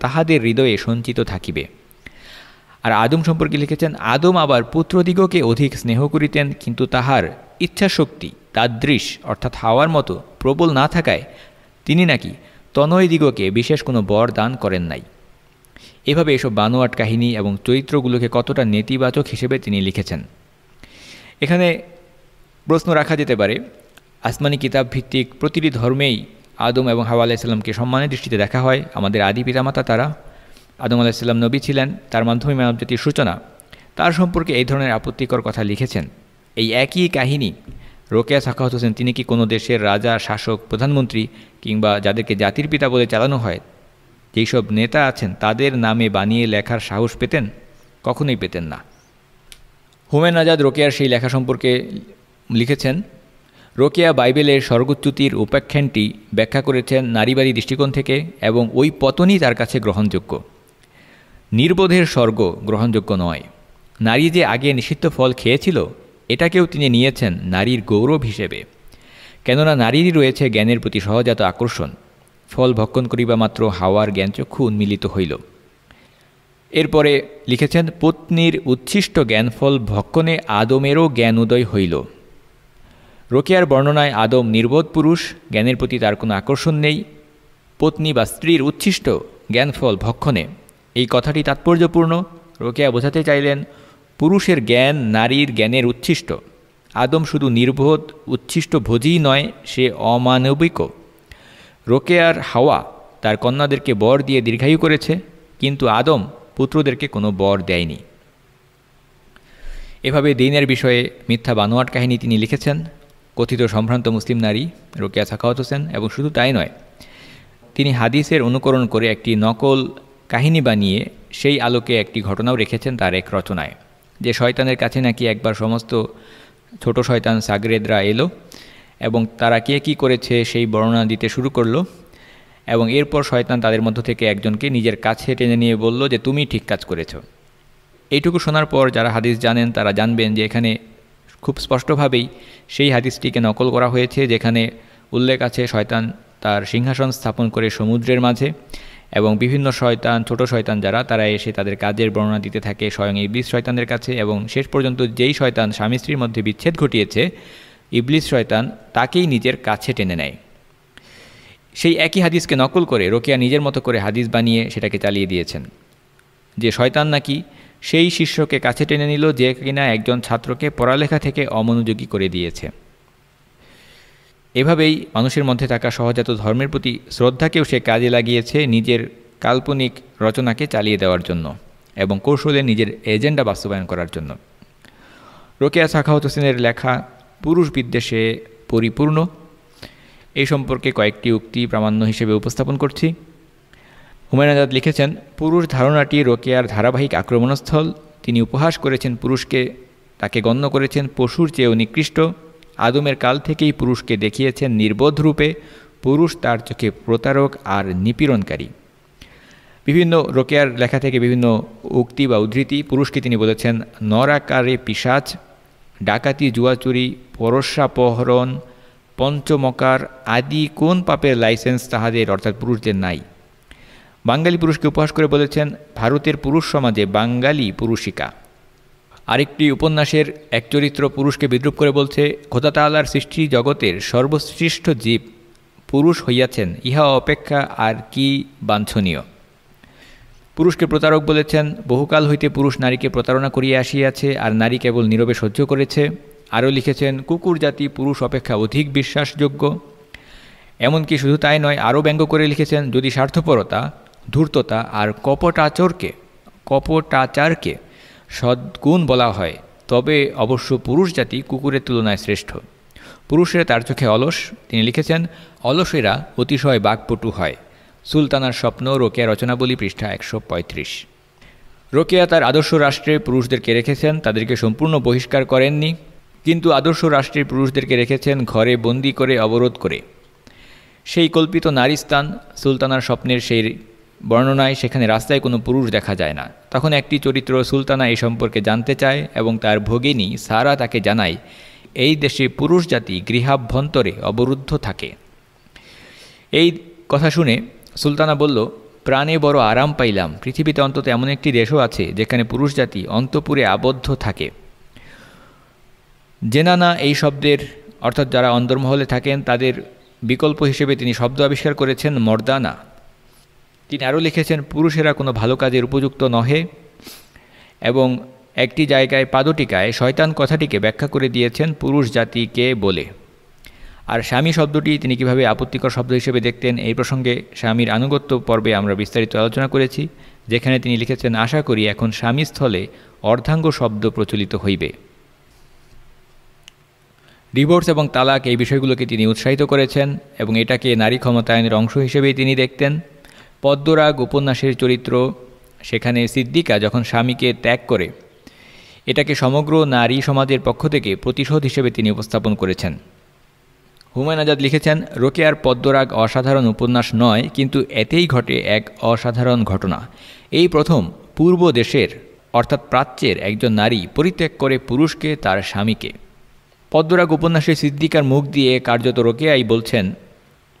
তাহাদের হৃদয়ে সঞ্চিত থাকিবে। আর আদম সম্পর্কে লিখেছেন, আদম আবার পুত্রদিগকে অধিক স্নেহ করিতেন, কিন্তু তাহার ইচ্ছাশক্তি তাদৃশ অর্থাৎ হাওয়ার মতো প্রবল না থাকায় তিনি নাকি তনয়দিগকে বিশেষ কোনো বর দান করেন নাই। এভাবে এসব বানোয়াট কাহিনী এবং চরিত্রগুলোকে কতটা নেতিবাচক হিসেবে তিনি লিখেছেন। এখানে প্রশ্ন রাখা যেতে পারে, আসমানি কিতাব ভিত্তিক প্রতিটি ধর্মেই আদম এবং হাওয়া আলাইসাল্লামকে সম্মানের দৃষ্টিতে দেখা হয়। আমাদের আদি পিতামাতা তারা, আদম আলাইসাল্লাম নবী ছিলেন, তার মাধ্যমে মানবজাতির সূচনা। তার সম্পর্কে এই ধরনের আপত্তিকর কথা লিখেছেন। এই একই কাহিনী রোকেয়া সাখাওয়াত হোসেন তিনি কি কোনো দেশের রাজা, শাসক, প্রধানমন্ত্রী কিংবা যাদেরকে জাতির পিতা বলে চালানো হয় যেসব নেতা আছেন তাদের নামে বানিয়ে লেখার সাহস পেতেন? কখনোই পেতেন না। হুমায়ুন আজাদ রোকেয়ার সেই লেখা সম্পর্কে লিখেছেন, রোকেয়া বাইবেলের স্বর্গচ্যুতির উপাখ্যানটি ব্যাখ্যা করেছেন নারীবাদী দৃষ্টিকোণ থেকে এবং ওই পতনই তার কাছে গ্রহণযোগ্য। নির্বোধের স্বর্গ গ্রহণযোগ্য নয়। নারী যে আগে নিষিদ্ধ ফল খেয়েছিল এটাকেও তিনি নিয়েছেন নারীর গৌরব হিসেবে, কেননা নারীরই রয়েছে জ্ঞানের প্রতি সহজাত আকর্ষণ। ফল ভক্ষণ করিবা মাত্র হাওয়ার জ্ঞানচক্ষু উন্মিলিত হইল। এরপরে লিখেছেন, পত্নীর উচ্ছিষ্ট জ্ঞানফল ভক্ষণে আদমেরও জ্ঞান উদয় হইল। রোকেয়ার বর্ণনায় আদম নির্বোধ পুরুষ, জ্ঞানের প্রতি তার কোনো আকর্ষণ নেই। পত্নী বা স্ত্রীর উচ্ছিষ্ট জ্ঞানফল ভক্ষণে, এই কথাটি তাৎপর্যপূর্ণ। রোকেয়া বোঝাতে চাইলেন পুরুষের জ্ঞান নারীর জ্ঞানের উচ্ছিষ্ট। আদম শুধু নির্বোধ উচ্ছিষ্ট ভোজীই নয়, সে অমানবিকও। রোকেয়ার হাওয়া তার কন্যাদেরকে বর দিয়ে দীর্ঘায়ু করেছে, কিন্তু আদম পুত্রদেরকে কোনো বর দেয়নি। এভাবে দ্বীনের বিষয়ে মিথ্যা বানোয়াট কাহিনী তিনি লিখেছেন। কথিত সম্ভ্রান্ত মুসলিম নারী রোকেয়া সাখাওয়াত হোসেন, এবং শুধু তাই নয়, তিনি হাদিসের অনুকরণ করে একটি নকল কাহিনী বানিয়ে সেই আলোকে একটি ঘটনাও রেখেছেন তার এক রচনায়, যে শয়তানের কাছে নাকি একবার সমস্ত ছোট শয়তান সাগরেদরা এলো এবং তারা কে কী করেছে সেই বর্ণনা দিতে শুরু করলো, এবং এরপর শয়তান তাদের মধ্য থেকে একজনকে নিজের কাছে টেনে নিয়ে বলল যে তুমি ঠিক কাজ করেছ। এইটুকু শোনার পর যারা হাদিস জানেন তারা জানবেন যে এখানে খুব স্পষ্টভাবেই সেই হাদিসটিকে নকল করা হয়েছে, যেখানে উল্লেখ আছে শয়তান তার সিংহাসন স্থাপন করে সমুদ্রের মাঝে, এবং বিভিন্ন শয়তান, ছোট শয়তান যারা, তারা এসে তাদের কাজের বর্ণনা দিতে থাকে স্বয়ং ইবলিস শয়তানের কাছে, এবং শেষ পর্যন্ত যেই শয়তান স্বামী স্ত্রীর মধ্যে বিচ্ছেদ ঘটিয়েছে, ইবলিস শয়তান তাকেই নিজের কাছে টেনে নেয়। সেই একই হাদিসকে নকল করে রোকেয়া নিজের মতো করে হাদিস বানিয়ে সেটাকে চালিয়ে দিয়েছেন, যে শয়তান নাকি সেই শিষ্যকে কাছে টেনে নিল যে কিনা একজন ছাত্রকে পড়ালেখা থেকে অমনোযোগী করে দিয়েছে। এভাবেই মানুষের মধ্যে থাকা সহজাত ধর্মের প্রতি শ্রদ্ধাকেও সে কাজে লাগিয়েছে নিজের কাল্পনিক রচনাকে চালিয়ে দেওয়ার জন্য এবং কৌশলে নিজের এজেন্ডা বাস্তবায়ন করার জন্য। রোকেয়া সাখাওয়াত হোসেনের লেখা পুরুষ বিদ্বেষে পরিপূর্ণ। এই সম্পর্কে কয়েকটি উক্তি প্রামাণ্য হিসেবে উপস্থাপন করছি। হুমায়ুন আজাদ লিখেছেন, পুরুষ ধারণাটি রোকেয়ার ধারাবাহিক আক্রমণস্থল। তিনি উপহাস করেছেন পুরুষকে, তাকে গণ্য করেছেন পশুর চেয়েও নিকৃষ্ট। আদমের কাল থেকেই পুরুষকে দেখিয়েছেন নির্বোধ রূপে। পুরুষ তার চোখে প্রতারক আর নিপীড়নকারী। বিভিন্ন রোকেয়ার লেখা থেকে বিভিন্ন উক্তি বা উদ্ধৃতি। পুরুষকে তিনি বলেছেন নরাকারে পিশাচ, ডাকাতি, জুয়াচুরি, পরস্যাপহরণ, পঞ্চমকার আদি কোন পাপের লাইসেন্স তাহাদের অর্থাৎ পুরুষদের নাই। বাঙালি পুরুষকে উপহাস করে বলেছেন ভারতের পুরুষ সমাজে বাঙালি পুরুষিকা। আরেকটি উপন্যাসের এক চরিত্র পুরুষকে বিদ্রূপ করে বলছে, খোদা তাআলার সৃষ্টি জগতের সর্বশ্রেষ্ঠ জীব পুরুষ হইয়াছেন, ইহা অপেক্ষা আর কি বাঞ্ছনীয়। পুরুষকে প্রতারক বলেছেন, বহুকাল হইতে পুরুষ নারীকে প্রতারণা করিয়া আসিয়াছে, আর নারী কেবল নীরবে সহ্য করেছে। আরও লিখেছেন, কুকুর জাতি পুরুষ অপেক্ষা অধিক বিশ্বাসযোগ্য। এমনকি শুধু তাই নয়, আরও ব্যঙ্গ করে লিখেছেন, যদি স্বার্থপরতা, ধূর্ততা আর কপটাচারকে সদ্গুণ বলা হয় তবে অবশ্য পুরুষ জাতি কুকুরের তুলনায় শ্রেষ্ঠ। পুরুষেরা তার চোখে অলস। তিনি লিখেছেন, অলসেরা অতিশয় বাকপটু হয়, সুলতানার স্বপ্ন, রোকেয়া রচনাবলী, পৃষ্ঠা 135। রোকেয়া তার আদর্শ রাষ্ট্রে পুরুষদেরকে রেখেছেন, তাদেরকে সম্পূর্ণ বহিষ্কার করেননি, কিন্তু আদর্শ রাষ্ট্রের পুরুষদেরকে রেখেছেন ঘরে বন্দি করে, অবরোধ করে। সেই কল্পিত নারীস্থান সুলতানার স্বপ্নের সেই বর্ণনায় সেখানে রাস্তায় কোনো পুরুষ দেখা যায় না। তখন একটি চরিত্র সুলতানা এই সম্পর্কে জানতে চায় এবং তার ভগিনী সারা তাকে জানায় এই দেশে পুরুষ জাতি গৃহাভ্যন্তরে অবরুদ্ধ থাকে। এই কথা শুনে সুলতানা বলল, প্রাণে বড় আরাম পাইলাম, পৃথিবীতে অন্তত এমন একটি দেশও আছে যেখানে পুরুষ জাতি অন্তঃপুরে আবদ্ধ থাকে। জেনানা এই শব্দের অর্থাৎ যারা অন্দরমহলে থাকেন তাদের বিকল্প হিসেবে তিনি শব্দ আবিষ্কার করেছেন মর্দানা। তিনি আরও লিখেছেন, পুরুষেরা কোনো ভালো কাজের উপযুক্ত নহে, এবং একটি জায়গায় পাদটিকায় শয়তান কথাটিকে ব্যাখ্যা করে দিয়েছেন পুরুষ জাতিকে বলে। আর স্বামী শব্দটি তিনি কিভাবে আপত্তিকর শব্দ হিসেবে দেখতেন এই প্রসঙ্গে স্বামীর আনুগত্য পর্বে আমরা বিস্তারিত আলোচনা করেছি, যেখানে তিনি লিখেছেন, আশা করি এখন স্বামী স্থলে অর্ধাঙ্গ শব্দ প্রচলিত হইবে। ডিভোর্স এবং তালাক এই বিষয়গুলোকে তিনি উৎসাহিত করেছেন এবং এটাকে নারী ক্ষমতায়নের অংশ হিসেবেই তিনি দেখতেন। পদ্মরাগ উপন্যাসের চরিত্র, সেখানে সিদ্দিকা যখন স্বামীকে ত্যাগ করে, এটাকে সমগ্র নারী সমাজের পক্ষ থেকে প্রতিশোধ হিসেবে তিনি উপস্থাপন করেছেন। হুমায়ুন আজাদ লিখেছেন, রোকেয়ার পদ্মরাগ অসাধারণ উপন্যাস নয়, কিন্তু এতেই ঘটে এক অসাধারণ ঘটনা। এই প্রথম পূর্ব দেশের অর্থাৎ প্রাচ্যের একজন নারী পরিত্যাগ করে পুরুষকে, তার স্বামীকে। পদ্মরাগ উপন্যাসে সিদ্দিকার মুখ দিয়ে কার্যত রোকেয়াই বলছেন,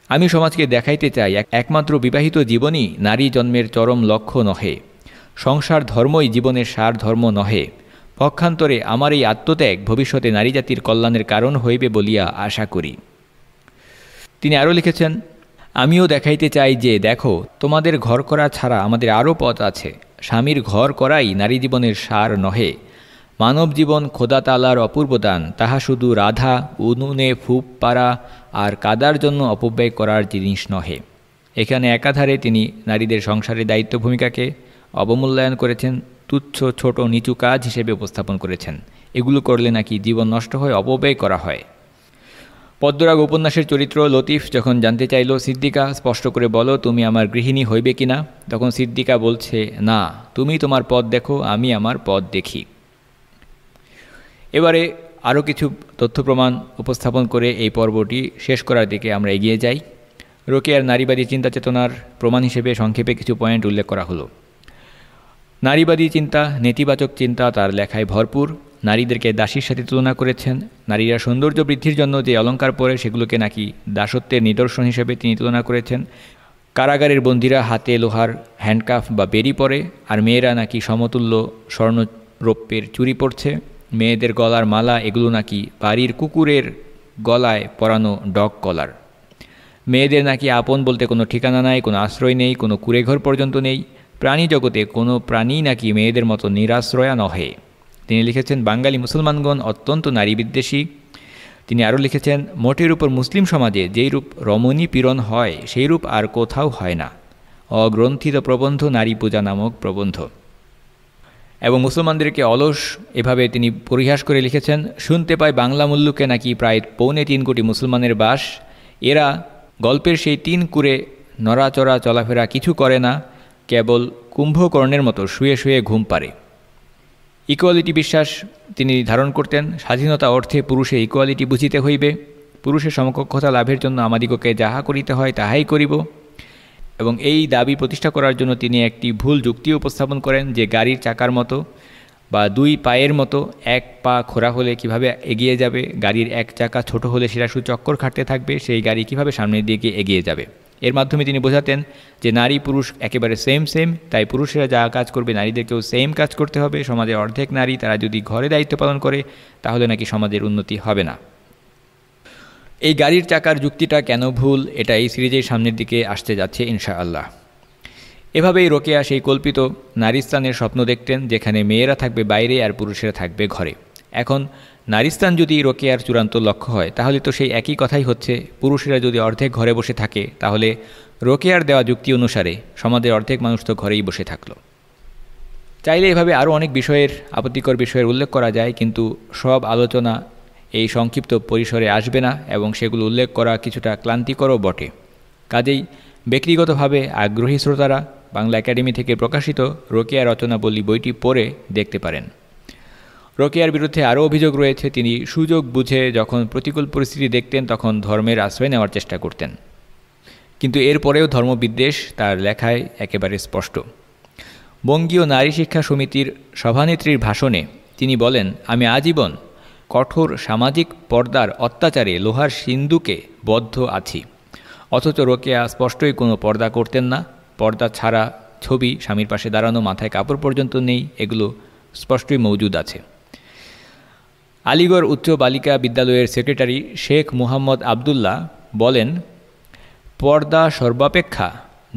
আমি সমাজকে দেখাইতে চাই একমাত্র বিবাহিত জীবনই নারী জন্মের চরম লক্ষ্য নহে, সংসার ধর্মই জীবনের সার ধর্ম নহে, পক্ষান্তরে আমার এই আত্মত্যাগ ভবিষ্যতে নারী জাতির কল্যাণের কারণ হইবে বলিয়া আশা করি। তিনি আরও লিখেছেন, আমিও দেখাইতে চাই যে দেখো, তোমাদের ঘর করা ছাড়া আমাদের আরও পথ আছে। স্বামীর ঘর করাই নারী জীবনের সার নহে। মানব জীবন খোদা তাআলার অপূর্ব দান, তাহা শুধু রাধা, উনুনে ফুপ পাড়া আর কাদার জন্য অপব্যয় করার জিনিস নহে। এখানে একাধারে তিনি নারীদের সংসারের দায়িত্ব ভূমিকাকে অবমূল্যায়ন করেছেন, তুচ্ছ ছোট নিচু কাজ হিসেবে উপস্থাপন করেছেন। এগুলো করলে নাকি জীবন নষ্ট হয়, অপব্যয় করা হয়। পদ্মরাগ উপন্যাসের চরিত্র লতিফ যখন জানতে চাইল, সিদ্দিকা স্পষ্ট করে বলো তুমি আমার গৃহিণী হইবে কিনা, তখন সিদ্দিকা বলছে, না, তুমি তোমার পথ দেখো, আমি আমার পথ দেখি। এবারে আরও কিছু তথ্য প্রমাণ উপস্থাপন করে এই পর্বটি শেষ করার দিকে আমরা এগিয়ে যাই। রোকেয়ার নারীবাদী চিন্তা চেতনার প্রমাণ হিসেবে সংক্ষেপে কিছু পয়েন্ট উল্লেখ করা হলো। নারীবাদী চিন্তা, নেতিবাচক চিন্তা তার লেখায় ভরপুর। নারীদেরকে দাসীর সাথে তুলনা করেছেন। নারীরা সৌন্দর্য বৃদ্ধির জন্য যে অলঙ্কার পরে সেগুলোকে নাকি দাসত্বের নিদর্শন হিসেবে তিনি তুলনা করেছেন। কারাগারের বন্দীরা হাতে লোহার হ্যান্ডকাফ বা বেরি পরে, আর মেয়েরা নাকি সমতুল্য স্বর্ণ রৌপ্যের চুড়ি পরছে। মেয়েদের গলার মালা এগুলো নাকি বাড়ির কুকুরের গলায় পরানো ডগ কলার। মেয়েদের নাকি আপন বলতে কোনো ঠিকানা নাই, কোনো আশ্রয় নেই, কোনো কুঁড়েঘর পর্যন্ত নেই। প্রাণী জগতে কোনো প্রাণী নাকি মেয়েদের মতো নিরাশ্রয়া নহে। তিনি লিখেছেন, বাঙালি মুসলমানগণ অত্যন্ত নারীবিদ্বেষী। তিনি আরও লিখেছেন, মোটের উপর মুসলিম সমাজে যেই রূপ রমণী পীড়ন হয় সেই রূপ আর কোথাও হয় না। অগ্রন্থিত প্রবন্ধ নারী পূজা নামক প্রবন্ধ। এবং মুসলমানদেরকে অলস এভাবে তিনি পরিহাস করে লিখেছেন, শুনতে পাই বাংলা মুল্লুকে নাকি প্রায় 3.25 কোটি মুসলমানের বাস। এরা গল্পের সেই 3 কুরে নড়াচড়া চলাফেরা কিছু করে না, কেবল কুম্ভকর্ণের মতো শুয়ে শুয়ে ঘুম পারে। ইকুয়ালিটি বিশ্বাস তিনি ধারণ করতেন। স্বাধীনতা অর্থে পুরুষে ইকুয়ালিটি বুঝিতে হইবে। পুরুষের সমকক্ষতা লাভের জন্য আমাদিগকে যাহা করিতে হয় তাহাই করিব। এবং এই দাবি প্রতিষ্ঠা করার জন্য তিনি একটি ভুল যুক্তি উপস্থাপন করেন যে গাড়ির চাকার মতো বা 2 পায়ের মতো, 1 পা খোঁড়া হলে কিভাবে এগিয়ে যাবে, গাড়ির 1 চাকা ছোট হলে সেটা শুধু চক্কর খাটতে থাকবে, সেই গাড়ি কিভাবে সামনের দিকে এগিয়ে যাবে। এর মাধ্যমে তিনি বোঝাতেন যে নারী পুরুষ একেবারে সেম, তাই পুরুষেরা যা কাজ করবে নারীদেরকেও সেম কাজ করতে হবে। সমাজের অর্ধেক নারী তারা যদি ঘরে দায়িত্ব পালন করে তাহলে নাকি সমাজের উন্নতি হবে না। এই গাড়ির চাকার যুক্তিটা কেন ভুল, এটা এই সিরিজের সামনের দিকে আসতে যাচ্ছে ইনশাআল্লাহ। এভাবেই রোকেয়া সেই কল্পিত নারীস্থানের স্বপ্ন দেখতেন, যেখানে মেয়েরা থাকবে বাইরে আর পুরুষেরা থাকবে ঘরে। এখন নারীস্থান যদি রোকেয়ার চূড়ান্ত লক্ষ্য হয়, তাহলে তো সেই একই কথাই হচ্ছে, পুরুষেরা যদি অর্ধেক ঘরে বসে থাকে তাহলে রোকেয়ার দেওয়া যুক্তি অনুসারে সমাজের অর্ধেক মানুষ তো ঘরেই বসে থাকলো। চাইলে এভাবে আরও অনেক বিষয়ের, আপত্তিকর বিষয়ের উল্লেখ করা যায়, কিন্তু সব আলোচনা এই সংক্ষিপ্ত পরিসরে আসবে না এবং সেগুলো উল্লেখ করা কিছুটা ক্লান্তিকরও বটে। কাজেই ব্যক্তিগতভাবে আগ্রহী শ্রোতারা বাংলা একাডেমি থেকে প্রকাশিত রোকেয়া রচনাবলী বইটি পড়ে দেখতে পারেন। রোকেয়ার বিরুদ্ধে আরও অভিযোগ রয়েছে, তিনি সুযোগ বুঝে যখন প্রতিকূল পরিস্থিতি দেখতেন তখন ধর্মের আশ্রয় নেওয়ার চেষ্টা করতেন। কিন্তু এরপরেও ধর্মবিদ্বেষ তার লেখায় একেবারে স্পষ্ট। বঙ্গীয় নারী শিক্ষা সমিতির সভানেত্রীর ভাষণে তিনি বলেন, আমি আজীবন কঠোর সামাজিক পর্দার অত্যাচারে লোহার সিন্দুকে বদ্ধ আছি। অথচ রোকেয়া স্পষ্টই কোনো পর্দা করতেন না। পর্দা ছাড়া ছবি, স্বামীর পাশে দাঁড়ানো, মাথায় কাপড় পর্যন্ত নেই, এগুলো স্পষ্টই মজুদ আছে। আলিগড় উচ্চ বালিকা বিদ্যালয়ের সেক্রেটারি শেখ মুহাম্মদ আবদুল্লাহ বলেন, পর্দা সর্বাপেক্ষা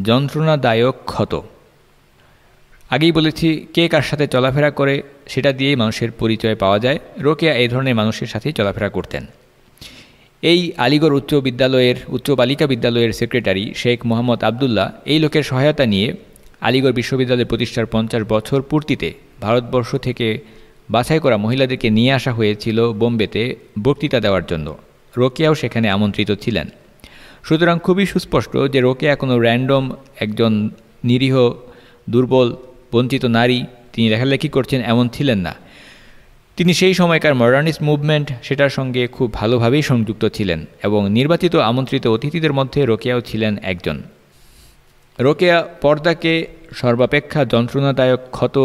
যন্ত্রণাদায়ক ক্ষত। আগেই বলেছি, কে কার সাথে চলাফেরা করে সেটা দিয়েই মানুষের পরিচয় পাওয়া যায়। রোকেয়া এই ধরনের মানুষের সাথেই চলাফেরা করতেন। এই আলিগড় উচ্চ বালিকা বিদ্যালয়ের সেক্রেটারি শেখ মোহাম্মদ আবদুল্লাহ এই লোকের সহায়তা নিয়ে আলিগড় বিশ্ববিদ্যালয় প্রতিষ্ঠার 50 বছর পূর্তিতে ভারতবর্ষ থেকে বাছাই করা মহিলাদেরকে নিয়ে আসা হয়েছিল বোম্বেতে বক্তৃতা দেওয়ার জন্য। রোকেয়াও সেখানে আমন্ত্রিত ছিলেন। সুতরাং খুবই সুস্পষ্ট যে রোকেয়া কোনো র্যান্ডম একজন নিরীহ, দুর্বল, বঞ্চিত নারী, তিনি লেখালেখি করছেন এমন ছিলেন না। তিনি সেই সময়কার মডার্নিস্ট মুভমেন্ট সেটার সঙ্গে খুব ভালোভাবেই সংযুক্ত ছিলেন এবং নির্বাচিত আমন্ত্রিত অতিথিদের মধ্যে রোকেয়াও ছিলেন একজন। রোকেয়া পর্দাকে সর্বাপেক্ষা যন্ত্রণাদায়ক ক্ষত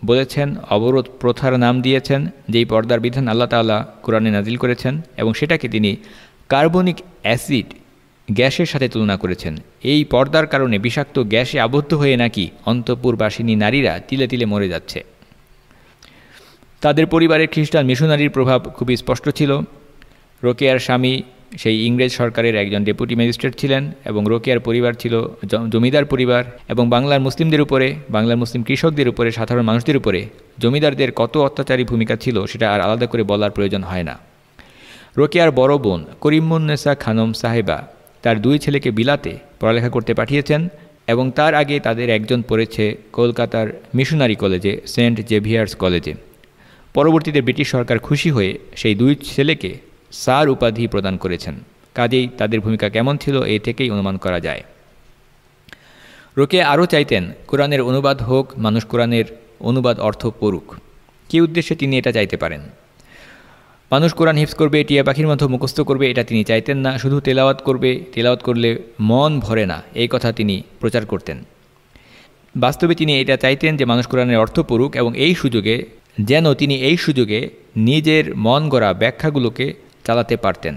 বলেছেন, অবরোধ প্রথার নাম দিয়েছেন, যেই পর্দার বিধান আল্লাহ তাআলা কোরআনে নাজিল করেছেন, এবং সেটাকে তিনি কার্বনিক অ্যাসিড গ্যাসের সাথে তুলনা করেছেন। এই পর্দার কারণে বিষাক্ত গ্যাসে আবদ্ধ হয়ে নাকি অন্তঃপুরবাসিনী নারীরা তিলে তিলে মরে যাচ্ছে। তাদের পরিবারের খ্রিস্টান মিশনারির প্রভাব খুবই স্পষ্ট ছিল। রোকেয়ার স্বামী সেই ইংরেজ সরকারের একজন ডেপুটি ম্যাজিস্ট্রেট ছিলেন এবং রোকেয়ার পরিবার ছিল জমিদার পরিবার, এবং বাংলার মুসলিমদের উপরে, বাংলার মুসলিম কৃষকদের উপরে, সাধারণ মানুষদের উপরে জমিদারদের কত অত্যাচারী ভূমিকা ছিল সেটা আর আলাদা করে বলার প্রয়োজন হয় না। রোকেয়ার বড় বোন করিমুন্নেসা খানম সাহেবা তার 2 ছেলেকে বিলাতে পড়ালেখা করতে পাঠিয়েছেন এবং তার আগে তাদের একজন পড়েছে কলকাতার মিশনারি কলেজে, সেন্ট জেভিয়ার্স কলেজে। পরবর্তীতে ব্রিটিশ সরকার খুশি হয়ে সেই 2 ছেলেকে স্যার উপাধি প্রদান করেছেন। কাজেই তাদের ভূমিকা কেমন ছিল এই থেকেই অনুমান করা যায়। রোকেয়া আরও চাইতেন কোরআনের অনুবাদ হোক, মানুষ কোরআনের অনুবাদ অর্থ পড়ুক। কী উদ্দেশ্যে তিনি এটা চাইতে পারেন? মানুষ কোরআন হিফজ করবে, টিয়া পাখির মতো মুখস্থ করবে, এটা তিনি চাইতেন না। শুধু তেলাওয়াত করবে, তেলাওয়াত করলে মন ভরে না, এই কথা তিনি প্রচার করতেন। বাস্তবে তিনি এটা চাইতেন যে মানুষ কোরআনের অর্থ পড়ুক এবং তিনি এই সুযোগে নিজের মন গড়া ব্যাখ্যাগুলোকে চালাতে পারতেন।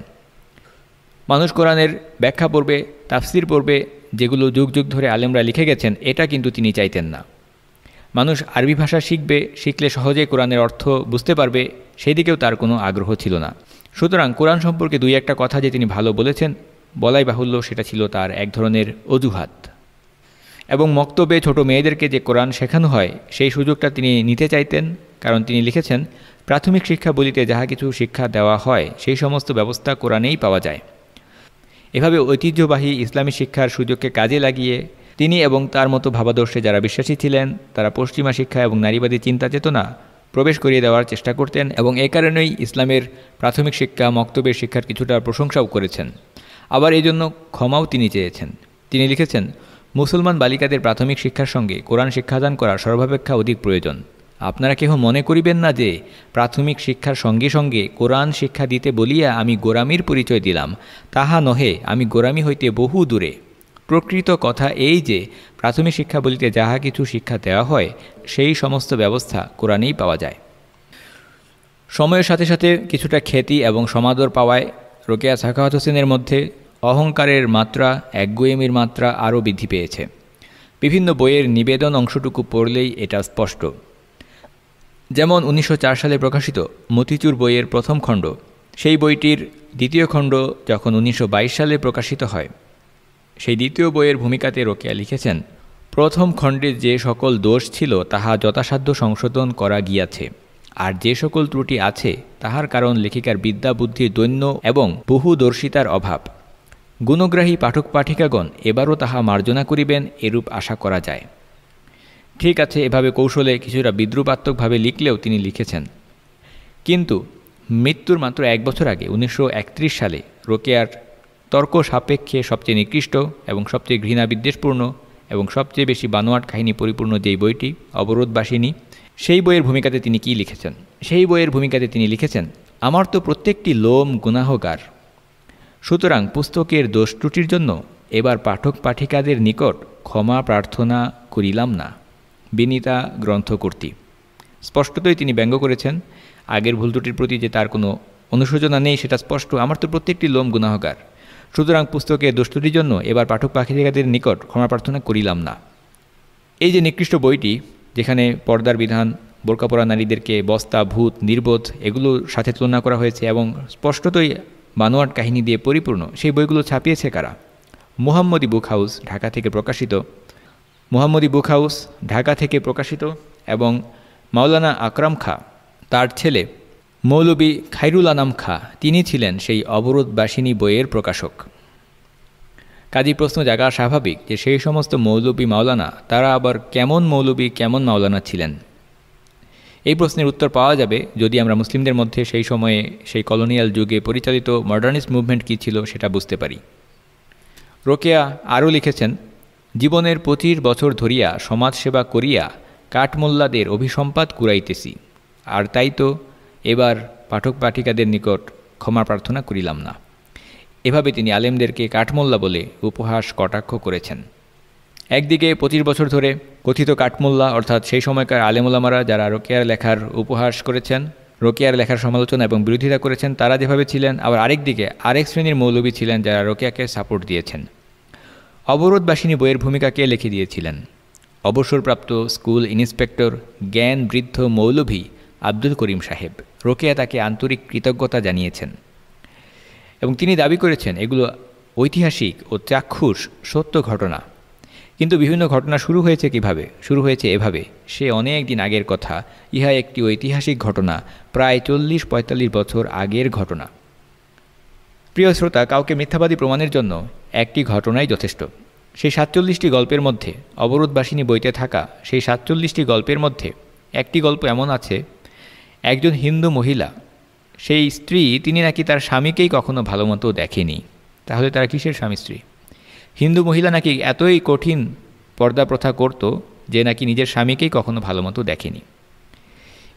মানুষ কোরআনের ব্যাখ্যা পড়বে, তাফসির পড়বে, যেগুলো যুগ যুগ ধরে আলেমরা লিখে গেছেন, এটা কিন্তু তিনি চাইতেন না। মানুষ আরবি ভাষা শিখলে সহজে কোরআনের অর্থ বুঝতে পারবে, সেই দিকেও তার কোনো আগ্রহ ছিল না। সুতরাং কোরআন সম্পর্কে 2-1টা কথা যে তিনি ভালো বলেছেন, বলাই বাহুল্য, সেটা ছিল তার এক ধরনের অজুহাত। এবং মক্তবে ছোট মেয়েদেরকে যে কোরআন শেখানো হয় সেই সুযোগটা তিনি নিতে চাইতেন, কারণ তিনি লিখেছেন, প্রাথমিক শিক্ষা বলিতে যাহা কিছু শিক্ষা দেওয়া হয় সেই সমস্ত ব্যবস্থা কোরআনেই পাওয়া যায়। এভাবে ঐতিহ্যবাহী ইসলামী শিক্ষার সুযোগকে কাজে লাগিয়ে তিনি এবং তার মতো ভাবাদর্শে যারা বিশ্বাসী ছিলেন তারা পশ্চিমা শিক্ষা এবং নারীবাদী চিন্তা চেতনা প্রবেশ করিয়ে দেওয়ার চেষ্টা করতেন, এবং এ কারণেই ইসলামের প্রাথমিক শিক্ষা, মক্তবের শিক্ষার কিছুটা প্রশংসাও করেছেন। আবার এই জন্য ক্ষমাও তিনি চেয়েছেন। তিনি লিখেছেন, মুসলমান বালিকাদের প্রাথমিক শিক্ষার সঙ্গে কোরআন শিক্ষাদান করা সর্বাপেক্ষা অধিক প্রয়োজন। আপনারা কেহ মনে করিবেন না যে প্রাথমিক শিক্ষার সঙ্গে সঙ্গে কোরআন শিক্ষা দিতে বলিয়া আমি গোরামির পরিচয় দিলাম, তাহা নহে, আমি গোরামি হইতে বহু দূরে। প্রকৃত কথা এই যে প্রাথমিক শিক্ষা বলিতে যাহা কিছু শিক্ষা দেওয়া হয় সেই সমস্ত ব্যবস্থা কোরআনেই পাওয়া যায়। সময়ের সাথে সাথে কিছুটা খ্যাতি এবং সমাদর পাওয়ায় রোকেয়া সাখাওয়াত হোসেনের মধ্যে অহংকারের মাত্রা, একগুঁয়েমির মাত্রা আরও বৃদ্ধি পেয়েছে। বিভিন্ন বইয়ের নিবেদন অংশটুকু পড়লেই এটা স্পষ্ট। যেমন 1904 সালে প্রকাশিত মতিচুর বইয়ের প্রথম খণ্ড, সেই বইটির দ্বিতীয় খণ্ড যখন 1922 সালে প্রকাশিত হয়, সেই দ্বিতীয় বইয়ের ভূমিকাতে রোকেয়া লিখেছেন, প্রথম খণ্ডে যে সকল দোষ ছিল তাহা যথাসাধ্য সংশোধন করা গিয়াছে, আর যে সকল ত্রুটি আছে তাহার কারণ লেখিকার বিদ্যা বুদ্ধির দৈন্য এবং বহুদর্শিতার অভাব। গুণগ্রাহী পাঠক পাঠিকাগণ এবারও তাহা মার্জনা করিবেন, এরূপ আশা করা যায়। ঠিক আছে, এভাবে কৌশলে কিছুটা বিদ্রুপাত্মকভাবে লিখলেও তিনি লিখেছেন। কিন্তু মৃত্যুর মাত্র 1 বছর আগে 1931 সালে রোকেয়ার তর্ক সাপেক্ষে সবচেয়ে নিকৃষ্ট এবং সবচেয়ে ঘৃণা বিদ্বেষপূর্ণ এবং সবচেয়ে বেশি বানোয়াট কাহিনী পরিপূর্ণ যেই বইটি অবরোধবাসিনী, সেই বইয়ের ভূমিকাতে তিনি কি লিখেছেন? সেই বইয়ের ভূমিকাতে তিনি লিখেছেন, আমার তো প্রত্যেকটি লোম গুনাহগার, সুতরাং পুস্তকের দোষ ত্রুটির জন্য এবার পাঠক পাঠিকাদের নিকট ক্ষমা প্রার্থনা করিলাম না, বিনীতা গ্রন্থকর্তী। স্পষ্টতই তিনি ব্যঙ্গ করেছেন আগের ভুল ত্রুটির প্রতি যে তার কোনো অনুশোচনা নেই, সেটা স্পষ্ট। আমার তো প্রত্যেকটি লোম গুনাহগার, সুতরাং পুস্তকের দোষ ত্রুটির জন্য এবার পাঠক পাঠিকাদের নিকট ক্ষমা প্রার্থনা করিলাম না। এই যে নিকৃষ্ট বইটি, যেখানে পর্দার বিধান, বোরকা পরা নারীদেরকে বস্তা, ভূত, নির্বোধ এগুলোর সাথে তুলনা করা হয়েছে এবং স্পষ্টতই বানোয়াট কাহিনী দিয়ে পরিপূর্ণ, সেই বইগুলো ছাপিয়েছে কারা? মুহাম্মদী বুক হাউস, ঢাকা থেকে প্রকাশিত। মুহাম্মদী বুক হাউস, ঢাকা থেকে প্রকাশিত এবং মাওলানা আকরাম খাঁ, তার ছেলে মৌলবী খায়রুল আনাম খাঁ, তিনি ছিলেন সেই অবরোধবাসিনী বইয়ের প্রকাশক। কাজী প্রশ্ন জাগা স্বাভাবিক যে সেই সমস্ত মৌলবী মাওলানা, তারা আবার কেমন মৌলবী, কেমন মাওলানা ছিলেন? এই প্রশ্নের উত্তর পাওয়া যাবে যদি আমরা মুসলিমদের মধ্যে সেই সময়ে, সেই কলোনিয়াল যুগে পরিচালিত মডার্নিস্ট মুভমেন্ট কী ছিল সেটা বুঝতে পারি। রোকেয়া আরও লিখেছেন, জীবনের 25 বছর ধরিয়া সমাজসেবা করিয়া কাঠমোল্লাদের অভিসম্পাদ কুড়াইতেছি, আর তাই তো এবার পাঠক পাঠিকাদের নিকট ক্ষমা প্রার্থনা করিলাম না। এভাবে তিনি আলেমদেরকে কাঠমোল্লা বলে উপহাস কটাক্ষ করেছেন। একদিকে 25 বছর ধরে কথিত কাঠমোল্লা অর্থাৎ সেই সময়কার আলেমোলামারা যারা রোকেয়ার লেখার উপহাস করেছেন, রোকেয়ার লেখার সমালোচনা এবং বিরোধিতা করেছেন, তারা যেভাবে ছিলেন, আবার আরেকদিকে আরেক শ্রেণীর মৌলবী ছিলেন যারা রোকেয়াকে সাপোর্ট দিয়েছেন। অবরোধবাসিনী বইয়ের ভূমিকা কে লিখে দিয়েছিলেন? অবসরপ্রাপ্ত স্কুল ইন্সপেক্টর জ্ঞান বৃদ্ধ মৌলভী আব্দুল করিম সাহেব। রোকেয়া তাকে আন্তরিক কৃতজ্ঞতা জানিয়েছেন এবং তিনি দাবি করেছেন এগুলো ঐতিহাসিক ও চাক্ষুষ সত্য ঘটনা। কিন্তু বিভিন্ন ঘটনা শুরু হয়েছে কিভাবে? শুরু হয়েছে এভাবে, সে অনেক দিন আগের কথা, ইহা একটি ঐতিহাসিক ঘটনা, প্রায় 40-45 বছর আগের ঘটনা। প্রিয় শ্রোতা, কাউকে মিথ্যাবাদী প্রমাণের জন্য একটি ঘটনাই যথেষ্ট। সেই 47টি গল্পের মধ্যে, অবরোধবাসিনী বইতে থাকা সেই 47টি গল্পের মধ্যে একটি গল্প এমন আছে, একজন হিন্দু মহিলা, সেই স্ত্রী, তিনি নাকি তার স্বামীকেই কখনো ভালো মতো দেখেনি। তাহলে তারা কিসের স্বামী স্ত্রী? হিন্দু মহিলা নাকি এতই কঠিন পর্দা প্রথা করত যে নাকি নিজের স্বামীকেই কখনো ভালো মতো দেখেনি।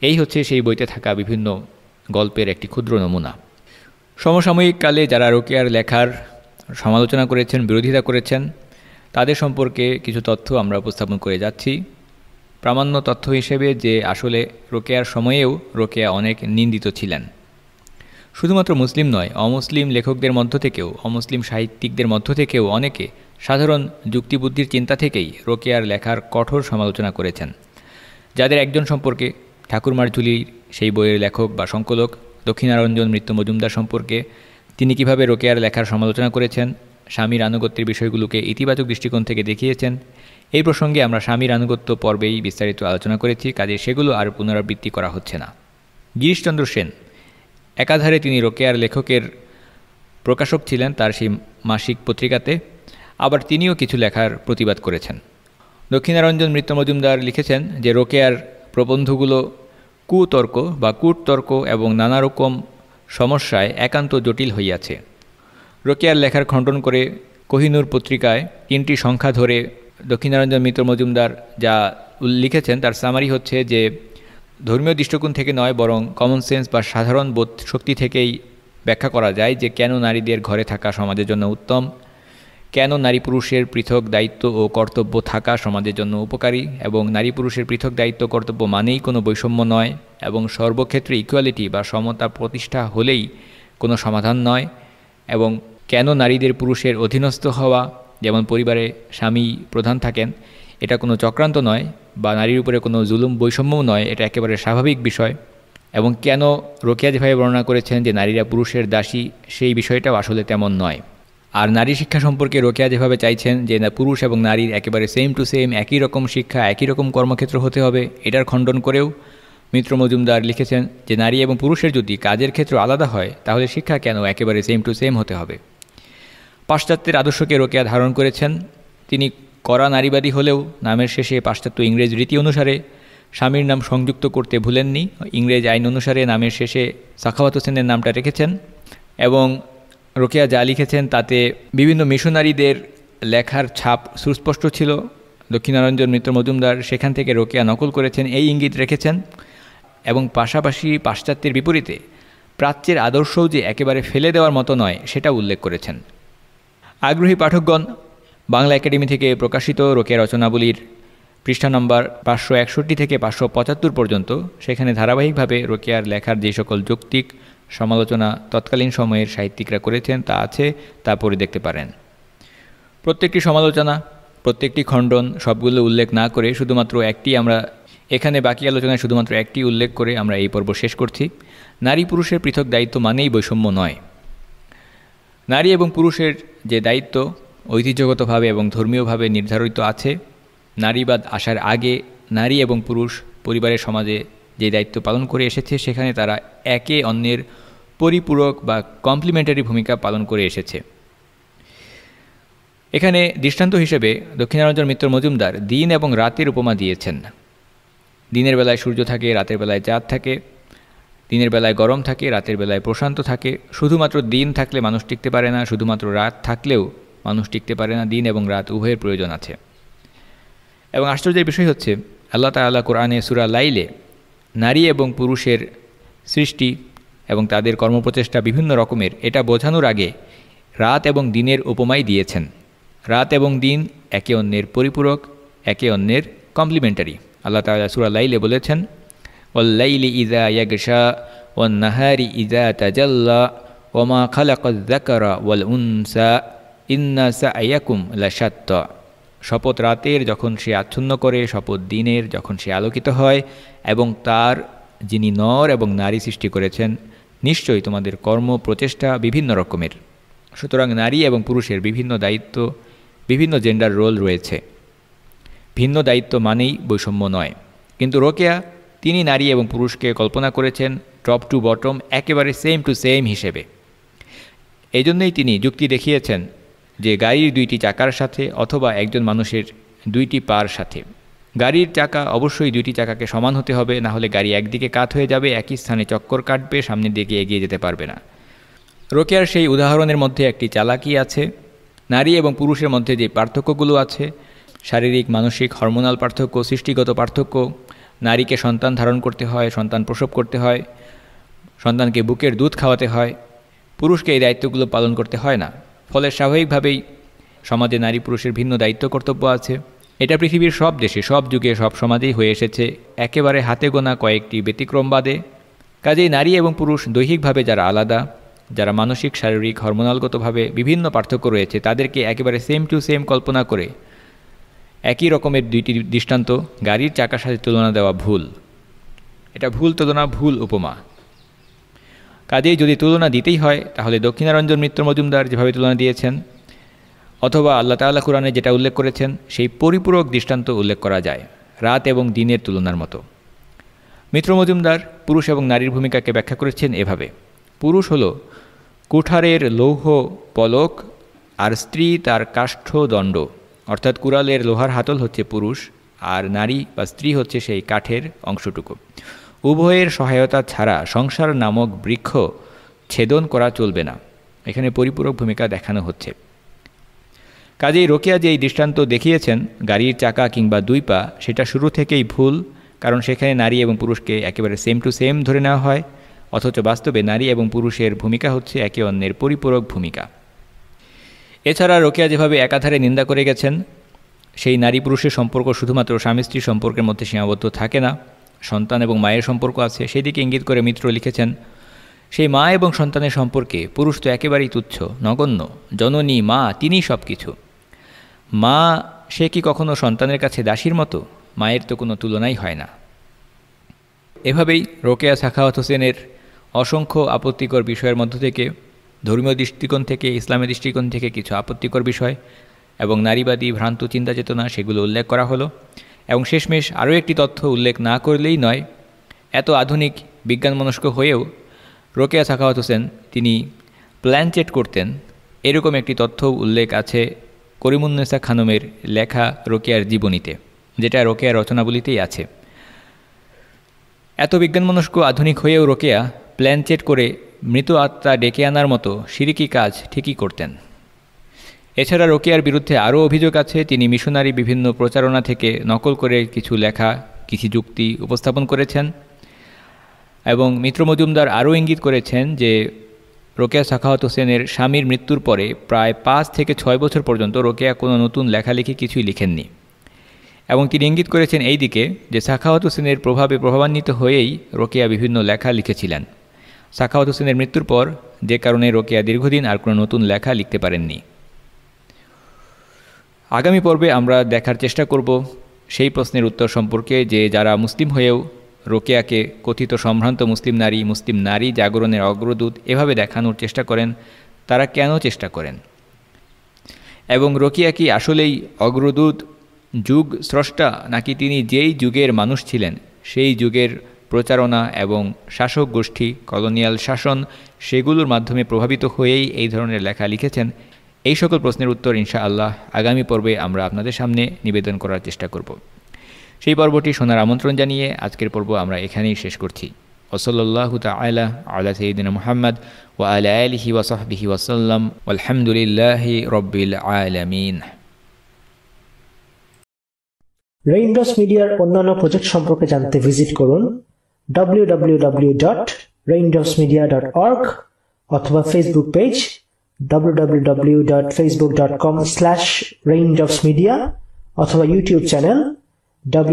এই হচ্ছে সেই বইতে থাকা বিভিন্ন গল্পের একটি ক্ষুদ্র নমুনা। সমসাময়িক কালে যারা রোকেয়ার লেখার সমালোচনা করেছেন, বিরোধিতা করেছেন, তাদের সম্পর্কে কিছু তথ্য আমরা উপস্থাপন করে যাচ্ছি। প্রামাণ্য তথ্য হিসেবে যে আসলে রোকেয়ার সময়েও রোকেয়া অনেক নিন্দিত ছিলেন। শুধুমাত্র মুসলিম নয়, অমুসলিম লেখকদের মধ্য থেকেও, অমুসলিম সাহিত্যিকদের মধ্য থেকেও অনেকে সাধারণ যুক্তিবুদ্ধির চিন্তা থেকেই রোকেয়ার লেখার কঠোর সমালোচনা করেছেন। যাদের একজন সম্পর্কে, ঠাকুরমার ঝুলির সেই বইয়ের লেখক বা সংকলক দক্ষিণারঞ্জন মিত্র মজুমদার সম্পর্কে তিনি কিভাবে রোকেয়ার লেখার সমালোচনা করেছেন, স্বামীর আনুগত্যের বিষয়গুলোকে ইতিবাচক দৃষ্টিকোণ থেকে দেখিয়েছেন। এই প্রসঙ্গে আমরা স্বামীর আনুগত্য পর্বেই বিস্তারিত আলোচনা করেছি, কাজে সেগুলো আর পুনরাবৃত্তি করা হচ্ছে না। গিরিশচন্দ্র সেন, একাধারে তিনি রোকেয়ার লেখকের প্রকাশক ছিলেন তার সেই মাসিক পত্রিকাতে, আবার তিনিও কিছু লেখার প্রতিবাদ করেছেন। দক্ষিণারঞ্জন মিত্র মজুমদার লিখেছেন যে রোকেয়ার প্রবন্ধগুলো কুতর্ক বা কূটতর্ক এবং নানা রকম সমস্যায় একান্ত জটিল হইয়াছে। রোকেয়ার লেখার খণ্ডন করে কোহিনূর পত্রিকায় 3টি সংখ্যা ধরে দক্ষিণারঞ্জন মিত্র মজুমদার যা লিখেছেন তার সামারি হচ্ছে যে ধর্মীয় দৃষ্টিকোণ থেকে নয়, বরং কমন সেন্স বা সাধারণ বোধ শক্তি থেকেই ব্যাখ্যা করা যায় যে কেন নারীদের ঘরে থাকা সমাজের জন্য উত্তম, কেন নারী পুরুষের পৃথক দায়িত্ব ও কর্তব্য থাকা সমাজের জন্য উপকারী, এবং নারী পুরুষের পৃথক দায়িত্ব কর্তব্য মানেই কোনো বৈষম্য নয়, এবং সর্বক্ষেত্রে ইকুয়ালিটি বা সমতা প্রতিষ্ঠা হলেই কোনো সমাধান নয়, এবং কেন নারীদের পুরুষের অধীনস্থ হওয়া, যেমন পরিবারে স্বামী প্রধান থাকেন, এটা কোনো চক্রান্ত নয় বা নারীর উপরে কোনো জুলুম বৈষম্যও নয়, এটা একেবারে স্বাভাবিক বিষয়। এবং কেন রোকেয়া যেভাবে বর্ণনা করেছেন যে নারীরা পুরুষের দাসী, সেই বিষয়টাও আসলে তেমন নয়। আর নারী শিক্ষা সম্পর্কে রোকেয়া যেভাবে চাইছেন যে পুরুষ এবং নারীর একেবারে সেম টু সেম একই রকম শিক্ষা, একই রকম কর্মক্ষেত্র হতে হবে, এটার খণ্ডন করেও মিত্র মজুমদার লিখেছেন যে নারী এবং পুরুষের যদি কাজের ক্ষেত্র আলাদা হয় তাহলে শিক্ষা কেন একেবারে সেম টু সেম হতে হবে। পাশ্চাত্যের আদর্শকে রোকেয়া ধারণ করেছেন। তিনি কড়া নারীবাদী হলেও নামের শেষে পাশ্চাত্য ইংরেজ রীতি অনুসারে স্বামীর নাম সংযুক্ত করতে ভুলেননি। ইংরেজ আইন অনুসারে নামের শেষে সাখাওয়াত হোসেনের নামটা রেখেছেন এবং রোকেয়া যা লিখেছেন তাতে বিভিন্ন মিশনারিদের লেখার ছাপ সুস্পষ্ট ছিল। দক্ষিণারঞ্জন মিত্র মজুমদার সেখান থেকে রোকেয়া নকল করেছেন এই ইঙ্গিত রেখেছেন, এবং পাশাপাশি পাশ্চাত্যের বিপরীতে প্রাচ্যের আদর্শও যে একেবারে ফেলে দেওয়ার মতো নয় সেটা উল্লেখ করেছেন। আগ্রহী পাঠকগণ বাংলা একাডেমি থেকে প্রকাশিত রোকেয়া রচনাবলীর পৃষ্ঠা নম্বর 561 থেকে 575 পর্যন্ত, সেখানে ধারাবাহিকভাবে রোকেয়ার লেখার যে সকল যৌক্তিক সমালোচনা তৎকালীন সময়ের সাহিত্যিকরা করেছেন তা আছে, তা পড়ে দেখতে পারেন। প্রত্যেকটি সমালোচনা, প্রত্যেকটি খণ্ডন সবগুলো উল্লেখ না করে শুধুমাত্র একটি আমরা এখানে বাকি আলোচনায় শুধুমাত্র একটি উল্লেখ করে আমরা এই পর্ব শেষ করছি। নারী পুরুষের পৃথক দায়িত্ব মানেই বৈষম্য নয়। নারী এবং পুরুষের যে দায়িত্ব ঐতিহ্যগতভাবে এবং ধর্মীয়ভাবে নির্ধারিত আছে, নারীবাদ আসার আগে নারী এবং পুরুষ পরিবারের সমাজে যে দায়িত্ব পালন করে এসেছে সেখানে তারা একে অন্যের পরিপূরক বা কমপ্লিমেন্টারি ভূমিকা পালন করে এসেছে। এখানে দৃষ্টান্ত হিসেবে দক্ষিণারঞ্জন মিত্র মজুমদার দিন এবং রাতের উপমা দিয়েছেন। দিনের বেলায় সূর্য থাকে, রাতের বেলায় চাঁদ থাকে, দিনের বেলায় গরম থাকে, রাতের বেলায় প্রশান্ত থাকে। শুধুমাত্র দিন থাকলে মানুষ টিকতে পারে না, শুধুমাত্র রাত থাকলেও মানুষ টিকতে পারে না। দিন এবং রাত উভয়ের প্রয়োজন আছে। এবং আশ্চর্যের বিষয় হচ্ছে আল্লাহ তাআলা কোরআনে সূরা লাইলে নারী এবং পুরুষের সৃষ্টি এবং তাদের কর্মপ্রচেষ্টা বিভিন্ন রকমের এটা বোঝানোর আগে রাত এবং দিনের উপমাই দিয়েছেন। রাত এবং দিন একে অন্যের পরিপূরক, একে অন্যের কমপ্লিমেন্টারি। আল্লাহ তাআলা সূরা লাইলে বলেছেন, ওয়াল-লাইলি ইযা ইয়াগশা ওয়ান-নাহারি ইযা তাজাল্লা ওয়া মা খালাকায-যাকারা ওয়াল-উনসা ইন্না সা'য়াকুম লাশাত্তা। শপথ রাতের যখন সে আচ্ছন্ন করে, শপথ দিনের যখন সে আলোকিত হয়, এবং তার যিনি নর এবং নারী সৃষ্টি করেছেন, নিশ্চয়ই তোমাদের কর্ম প্রচেষ্টা বিভিন্ন রকমের। সুতরাং নারী এবং পুরুষের বিভিন্ন দায়িত্ব, বিভিন্ন জেন্ডার রোল রয়েছে। ভিন্ন দায়িত্ব মানেই বৈষম্য নয়। কিন্তু রোকেয়া তিনি নারী এবং পুরুষকে কল্পনা করেছেন টপ টু বটম একেবারে সেম টু সেম হিসেবে। এই জন্যই তিনি যুক্তি দেখিয়েছেন যে গাড়ির দুইটি চাকার সাথে অথবা একজন মানুষের দুইটি পার সাথে। গাড়ির চাকা অবশ্যই দুইটি চাকাকে সমান হতে হবে, না হলে গাড়ি একদিকে কাত হয়ে যাবে, একই স্থানে চক্কর কাটবে, সামনের দিকে এগিয়ে যেতে পারবে না। রোকেয়ার সেই উদাহরণের মধ্যে একটি চালাকি আছে। নারী এবং পুরুষের মধ্যে যে পার্থক্যগুলো আছে, শারীরিক, মানসিক, হরমোনাল পার্থক্য, সৃষ্টিগত পার্থক্য, নারীকে সন্তান ধারণ করতে হয়, সন্তান প্রসব করতে হয়, সন্তানকে বুকের দুধ খাওয়াতে হয়, পুরুষকে এই দায়িত্বগুলো পালন করতে হয় না। ফলে স্বাভাবিকভাবেই সমাজে নারী পুরুষের ভিন্ন দায়িত্ব কর্তব্য আছে। এটা পৃথিবীর সব দেশে, সব যুগে, সব সমাজেই হয়ে এসেছে, একেবারে হাতে গোনা কয়েকটি ব্যতিক্রম বাদে। কাজেই নারী এবং পুরুষ দৈহিকভাবে যারা আলাদা, যারা মানসিক, শারীরিক, হরমোনালগতভাবে বিভিন্ন পার্থক্য রয়েছে, তাদেরকে একেবারে সেম টু সেম কল্পনা করে একই রকমের দুইটি দৃষ্টান্ত গাড়ির চাকার সাথে তুলনা দেওয়া ভুল। এটা ভুল তুলনা, ভুল উপমা। কাজেই যদি তুলনা দিতেই হয় তাহলে দক্ষিণারঞ্জন মিত্র মজুমদার যেভাবে তুলনা দিয়েছেন, অথবা আল্লাহ তাআলা কোরআনে যেটা উল্লেখ করেছেন, সেই পরিপূরক দৃষ্টান্ত উল্লেখ করা যায়, রাত এবং দিনের তুলনার মতো। মিত্র মজুমদার পুরুষ এবং নারীর ভূমিকাকে ব্যাখ্যা করেছেন এভাবে: পুরুষ হলো কুঠারের লৌহ পলক, আর স্ত্রী তার কাষ্ঠ দণ্ড। অর্থাৎ কুড়ালের লোহার হাতল হচ্ছে পুরুষ, আর নারী বা স্ত্রী হচ্ছে সেই কাঠের অংশটুকু। উভয়ের সহায়তা ছাড়া সংসার নামক বৃক্ষ ছেদন করা চলবে না। এখানে পরিপূরক ভূমিকা দেখানো হচ্ছে। কাজেই রোকেয়া যে এই দৃষ্টান্ত দেখিয়েছেন গাড়ির চাকা কিংবা দুই পা, সেটা শুরু থেকেই ভুল, কারণ সেখানে নারী এবং পুরুষকে একেবারে সেম টু সেম ধরে নেওয়া হয়, অথচ বাস্তবে নারী এবং পুরুষের ভূমিকা হচ্ছে একে অন্যের পরিপূরক ভূমিকা। এছাড়া রোকেয়া যেভাবে একাধারে নিন্দা করে গেছেন, সেই নারী পুরুষের সম্পর্ক শুধুমাত্র স্বামী স্ত্রীর সম্পর্কের মধ্যে সীমাবদ্ধ থাকে না, সন্তান এবং মায়ের সম্পর্ক আছে। সেই দিকে ইঙ্গিত করে মিত্র লিখেছেন, সেই মা এবং সন্তানের সম্পর্কে পুরুষ তো একেবারেই তুচ্ছ, নগণ্য। জননী মা, তিনিই সব কিছু। মা সে কি কখনো সন্তানের কাছে দাসীর মতো? মায়ের তো কোনো তুলনাই হয় না। এভাবেই রোকেয়া সাখাওয়াত হোসেনের অসংখ্য আপত্তিকর বিষয়ের মধ্য থেকে, ধর্মীয় দৃষ্টিকোণ থেকে, ইসলামের দৃষ্টিকোণ থেকে কিছু আপত্তিকর বিষয় এবং নারীবাদী ভ্রান্ত চিন্তা চেতনা, সেগুলো উল্লেখ করা হলো। এবং শেষমেশ আরও একটি তথ্য উল্লেখ না করলেই নয়, এত আধুনিক বিজ্ঞানমনস্ক হয়েও রোকেয়া সাখাওয়াত হোসেন তিনি প্ল্যানচেট করতেন, এরকম একটি তথ্য উল্লেখ আছে করিমুন্নেসা খানমের লেখা রোকেয়ার জীবনীতে, যেটা রোকেয়ার রচনাবলিতেই আছে। এত বিজ্ঞানমনস্ক আধুনিক হয়েও রোকেয়া প্ল্যানচেট করে মৃত আত্মা ডেকে আনার মতো শিরকি কাজ ঠিকই করতেন। এছাড়া রোকেয়ার বিরুদ্ধে আরও অভিযোগ আছে, তিনি মিশনারি বিভিন্ন প্রচারণা থেকে নকল করে কিছু লেখা, কিছু যুক্তি উপস্থাপন করেছেন। এবং মিত্র মজুমদার আরও ইঙ্গিত করেছেন যে রোকেয়া সাখাওয়াত হোসেনের স্বামীর মৃত্যুর পরে প্রায় 5 থেকে 6 বছর পর্যন্ত রোকেয়া কোনো নতুন লেখালেখি কিছুই লিখেননি। এবং তিনি ইঙ্গিত করেছেন এই দিকে যে সাখাওয়াত হোসেনের প্রভাবে প্রভাবান্বিত হয়েই রোকেয়া বিভিন্ন লেখা লিখেছিলেন। সাখাওয়াত হোসেনের মৃত্যুর পর যে কারণে রোকেয়া দীর্ঘদিন আর কোনো নতুন লেখা লিখতে পারেননি। আগামী পর্বে আমরা দেখার চেষ্টা করব সেই প্রশ্নের উত্তর সম্পর্কে যে যারা মুসলিম হয়েও রোকেয়াকে কথিত সম্ভ্রান্ত মুসলিম নারী জাগরণের অগ্রদূত এভাবে দেখানোর চেষ্টা করেন, তারা কেন চেষ্টা করেন, এবং রোকেয়া কি আসলেই অগ্রদূত, যুগ স্রষ্টা, নাকি তিনি যেই যুগের মানুষ ছিলেন সেই যুগের প্রচারণা এবং শাসক গোষ্ঠী, কলোনিয়াল শাসন, সেগুলোর মাধ্যমে প্রভাবিত হয়েই এই ধরনের লেখা লিখেছেন। এই সকল প্রশ্নের উত্তর ইনশাআল্লাহ আগামী পর্বে আমরা আপনাদের সামনে নিবেদন করার চেষ্টা করব। সেই পর্বটি শোনার আমন্ত্রণ জানিয়ে আজকের পর্ব আমরা এখানেই শেষ করছি। ওসল্লাল্লাহু তাআলা আলা সাইয়্যিদিনা মুহাম্মদ ওয়া আলা আলিহি ওয়া সাহবিহি ওয়া সাল্লাম আলহামদুলিল্লাহি রাব্বিল আলামিন। রেইনড্রপস মিডিয়ার অন্যান্য প্রজেক্ট সম্পর্কে জানতে ভিজিট করুন www.raindropsmedia.org অথবা ফেসবুক পেজ www.facebook.com/raindropsmedia অথবা ইউটিউব চ্যানেল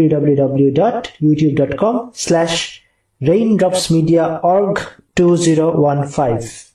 www.youtube.com/raindropsmediaorg2015